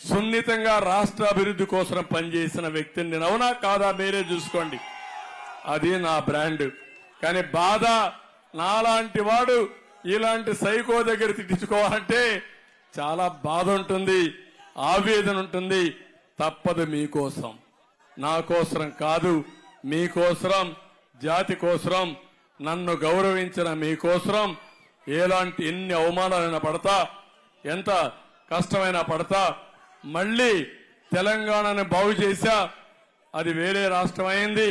C: సున్నితంగా రాష్ట్ర అభివృద్ధి కోసం పనిచేసిన వ్యక్తిని నేను. అవునా కాదా మీరే చూసుకోండి. అది నా బ్రాండ్. కానీ బాధ, నాలాంటి వాడు ఇలాంటి సైకో దగ్గర తిట్టించుకోవాలంటే చాలా బాధ ఉంటుంది, ఆవేదన ఉంటుంది. తప్పదు, మీకోసం, నా కోసం కాదు, మీకోసం, జాతి కోసం, నన్ను గౌరవించిన మీకోసం ఎన్ని అవమానాలైనా పడతా, ఎంత కష్టమైనా పడతా. మళ్ళీ తెలంగాణను బాగు చేశా, అది వేరే రాష్ట్రం అయింది.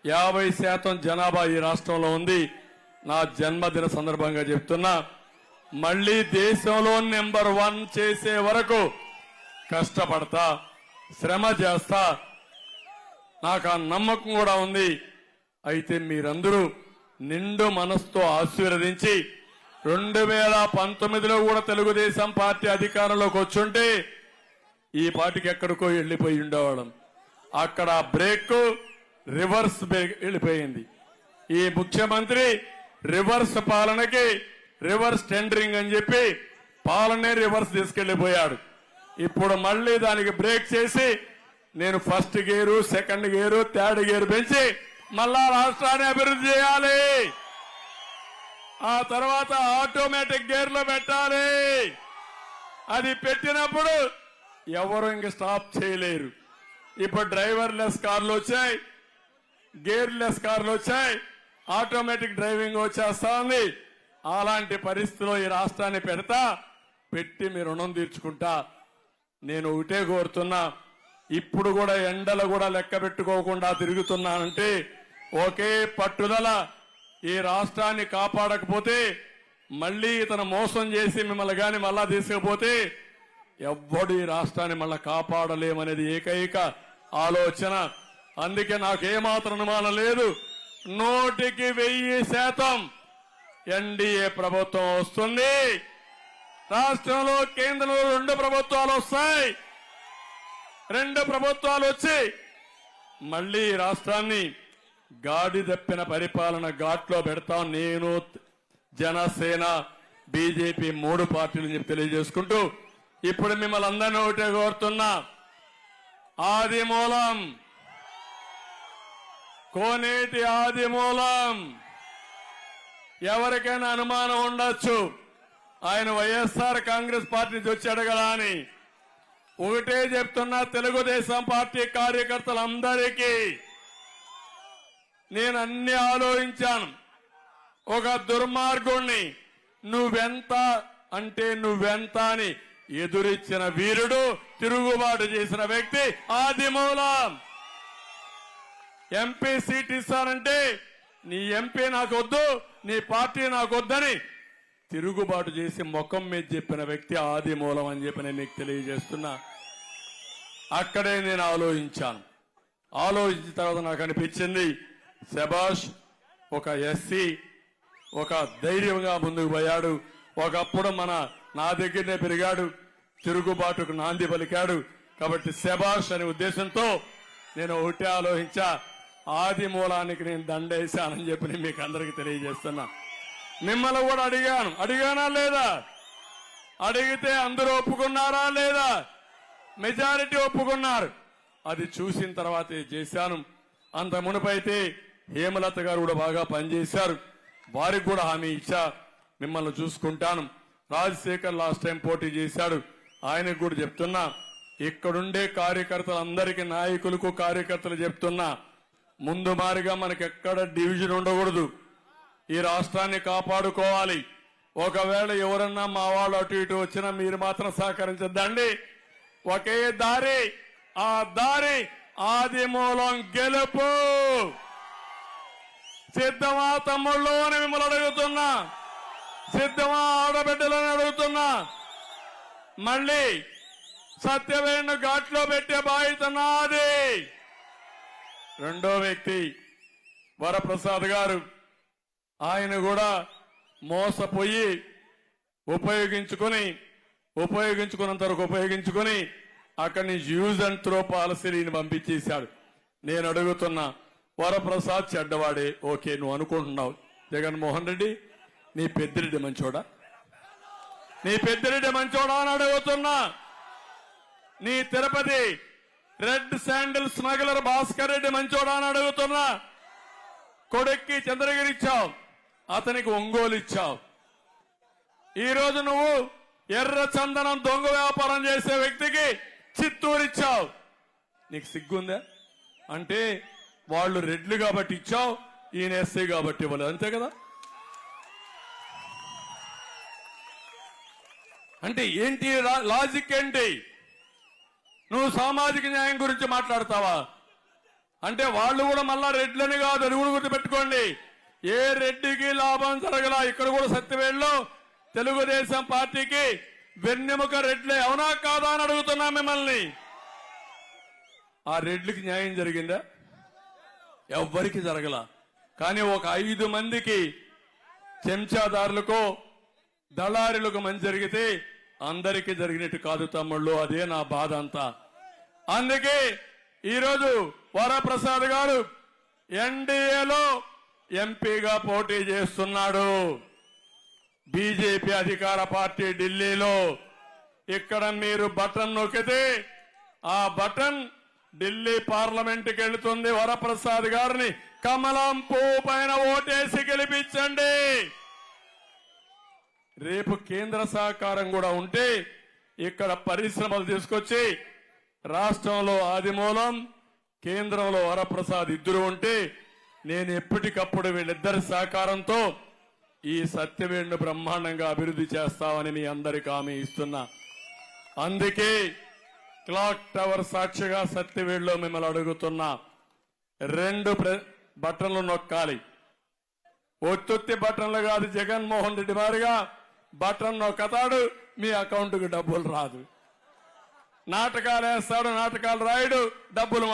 C: 50% జనాభా ఈ రాష్ట్రంలో ఉంది. నా జన్మదిన సందర్భంగా చెప్తున్నా, మళ్ళీ దేశంలో నెంబర్ 1 చేసే వరకు కష్టపడతా, శ్రమ చేస్తా. నాకు ఆ నమ్మకం కూడా ఉంది. అయితే మీరందరూ నిండు మనసుతో ఆశీర్వదించి 2019లో కూడా తెలుగుదేశం పార్టీ అధికారంలోకి వచ్చుంటే ఈ పార్టీకి ఎక్కడికో వెళ్లిపోయి ఉండేవాళ్ళం. అక్కడ బ్రేక్ రివర్స్ వెళ్ళిపోయింది. ఈ ముఖ్యమంత్రి రివర్స్ పాలనకి రివర్స్ టెండరింగ్ అని చెప్పి పాలనే రివర్స్ తీసుకెళ్లిపోయాడు. ఇప్పుడు మళ్ళీ దానికి బ్రేక్ చేసి నేను first gear, second gear, third gear పెంచి మళ్ళా రాష్ట్రాన్ని అభివృద్ధి చేయాలి. ఆ తర్వాత ఆటోమేటిక్ గేర్లో పెట్టాలి. అది పెట్టినప్పుడు ఎవరు ఇంక స్టాప్ చేయలేరు. ఇప్పుడు డ్రైవర్లెస్ కార్లు వచ్చాయి, గేర్లెస్ కార్లు వచ్చాయి, ఆటోమేటిక్ డ్రైవింగ్ వచ్చేస్తా ఉంది. అలాంటి పరిస్థితిలో ఈ రాష్ట్రాన్ని పెట్టి మీ రుణం తీర్చుకుంటా. నేను ఒకటే కోరుతున్నా, ఇప్పుడు కూడా ఎండలు కూడా లెక్క పెట్టుకోకుండా తిరుగుతున్నానంటే ఒకే పట్టుదల, ఈ రాష్ట్రాన్ని కాపాడకపోతే, మళ్ళీ ఇతను మోసం చేసి మిమ్మల్ని గాని మళ్ళా తీసుకుపోతే ఎవ్వడు ఈ రాష్ట్రాన్ని మళ్ళా కాపాడలేమనేది ఏకైక ఆలోచన. అందుకే నాకేమాత్రం అనుమానం లేదు, 100% ఎన్డీఏ ప్రభుత్వం వస్తుంది. రాష్ట్రంలో, కేంద్రంలో 2 ప్రభుత్వాలు వస్తాయి. 2 ప్రభుత్వాలు వచ్చి మళ్ళీ రాష్ట్రాన్ని గాడి తప్పిన పరిపాలన ఘాట్లో పెడతాం. నేను, జనసేన, బీజేపీ 3 పార్టీలు చెప్పి తెలియజేసుకుంటూ ఇప్పుడు మిమ్మల్ని అందరినీ ఒకటే కోరుతున్నా, ఆదిమూలం, కోనేటి ఆదిమూలం, ఎవరికైనా అనుమానం ఉండొచ్చు ఆయన వైఎస్ఆర్ కాంగ్రెస్ పార్టీ నుంచి వచ్చాడు కదా అని. ఒకటే చెప్తున్నా, తెలుగుదేశం పార్టీ కార్యకర్తలందరికీ నేను అన్ని ఆలోచించాను. ఒక దుర్మార్గుణ్ణి నువ్వెంత అంటే నువ్వెంత అని ఎదురిచ్చిన వీరుడు, తిరుగుబాటు చేసిన వ్యక్తి ఆదిమూలం. ఎంపీ సీట్ ఇస్తానంటే నీ ఎంపీ నాకొద్దు, నీ పార్టీ నాకొద్దని తిరుగుబాటు చేసి ముఖం మీద చెప్పిన వ్యక్తి ఆదిమూలం అని చెప్పి నేను మీకు తెలియజేస్తున్నా. అక్కడే నేను ఆలోచించాను. ఆలోచించిన తర్వాత నాకు అనిపించింది, శభాష్, ఒక ఎస్సీ ఒక ధైర్యంగా ముందుకు పోయాడు. ఒకప్పుడు నా దగ్గరనే పెరిగాడు, తిరుగుబాటుకు నాంది పలికాడు. కాబట్టి శభాష్ అనే ఉద్దేశంతో నేను ఒకటే ఆలోచించా, ఆదిమూలానికి నేను దండేశానని చెప్పి నేను మీకు అందరికీ తెలియజేస్తున్నా. మిమ్మల్ని కూడా అడిగానా లేదా? అడిగితే అందరూ ఒప్పుకున్నారా లేదా? మెజారిటీ ఒప్పుకున్నారు. అది చూసిన తర్వాత చేశాను. అంత మునుపైతే హేమలత గారు కూడా బాగా పనిచేశారు. వారికి కూడా హామీ ఇచ్చా, మిమ్మల్ని చూసుకుంటాను. రాజశేఖర్ లాస్ట్ టైం పోటీ చేశాడు. ఆయనకు కూడా చెప్తున్నా, ఇక్కడుండే కార్యకర్తలందరికీ, నాయకులకు కార్యకర్తలు చెప్తున్నా, ముందు మారిగా మనకి ఎక్కడ డివిజన్ ఉండకూడదు. ఈ రాష్ట్రాన్ని కాపాడుకోవాలి. ఒకవేళ ఎవరన్నా మా వాళ్ళు అటు ఇటు వచ్చినా మీరు మాత్రం సహకరించద్దండి. ఒకే దారి, ఆ దారి ఆదిమూలం గెలుపు. సిద్ధమా తమ్ముళ్ళు అని మిమ్మల్ని అడుగుతున్నా, సిద్ధమా ఆడబిడ్డలని అడుగుతున్నా. మళ్ళీ సత్యవేణు ఘాట్లో పెట్టే బాధ్యత నాది. రెండో వ్యక్తి వరప్రసాద్ గారు, ఆయన కూడా మోసపోయి ఉపయోగించుకున్నంత వరకు ఉపయోగించుకుని అక్కడి నుంచి యూజ్ అండ్ త్రో పాలసీని పంపించేశాడు. నేను అడుగుతున్నా, వరప్రసాద్ చెడ్డవాడే, ఓకే నువ్వు అనుకుంటున్నావు. జగన్మోహన్ రెడ్డి నీ పెద్దిరెడ్డి మంచోడా? నీ పెద్దిరెడ్డి మంచోడా అని అడుగుతున్నా. నీ Tirupati red sandal smuggler Bhaskar Reddy మంచోడా అని అడుగుతున్నా. కొడుక్కి చంద్రగిరి ఇచ్చావు, అతనికి ఒంగోలు ఇచ్చావు. ఈరోజు నువ్వు ఎర్ర చందనం దొంగ వ్యాపారం చేసే వ్యక్తికి చిత్తూరు ఇచ్చావు. నీకు సిగ్గుందా? అంటే వాళ్ళు రెడ్లు కాబట్టి ఇచ్చావు, ఈయన ఎస్సీ కాబట్టి ఇవ్వలేదు, అంతే కదా? అంటే ఏంటి లాజిక్? ఏంటి? నువ్వు సామాజిక న్యాయం గురించి మాట్లాడతావా? అంటే వాళ్ళు కూడా మళ్ళా రెడ్లని కాదు, అది కూడా గుర్తుపెట్టుకోండి. ఏ రెడ్డికి లాభం జరగలా. ఇక్కడ కూడా సత్యవేడులో తెలుగుదేశం పార్టీకి వెన్నెముక రెడ్లే, అవునా కాదా అని అడుగుతున్నా మిమ్మల్ని. ఆ రెడ్లకి న్యాయం జరిగిందా? ఎవ్వరికి జరగల. కానీ ఒక 5 మందికి చెంచాదారులకో దళారులకు మంచి జరిగితే అందరికీ జరిగినట్టు కాదు తమ్ముళ్ళు. అదే నా బాధ అంతా. అందుకే ఈరోజు వరప్రసాద్ గారు ఎన్డీఏలో ఎంపీగా పోటీ చేస్తున్నాడు. బీజేపీ అధికార పార్టీ ఢిల్లీలో. ఇక్కడ మీరు బటన్ నొక్కితే ఆ బటన్ ఢిల్లీ పార్లమెంటుకి వెళుతుంది. వరప్రసాద్ గారిని కమలం పువ్వు పైన ఓటేసి గెలిపించండి. రేపు కేంద్ర సహకారం కూడా ఉంటే ఇక్కడ పరిశ్రమలు తీసుకొచ్చి రాష్ట్రంలో ఆదిమూలం, కేంద్రంలో వరప్రసాద్ ఇద్దరు ఉంటే నేను ఎప్పటికప్పుడు వీళ్ళిద్దరి సహకారంతో ఈ సత్యవేడును బ్రహ్మాండంగా అభివృద్ధి చేస్తామని మీ అందరికీ హామీ ఇస్తున్నా. అందుకే క్లాక్ టవర్ సాక్షిగా సత్యవేడులో మిమ్మల్ని అడుగుతున్నా, 2 బటన్లు నొక్కాలి. ఒత్తుత్తి బటన్లు కాదు. జగన్మోహన్ రెడ్డి మారిగా బటన్ నొక్కతాడు, మీ అకౌంట్కి డబ్బులు రాదు. నాటకాలు వేస్తాడు, నాటకాలు రాయడు, డబ్బులు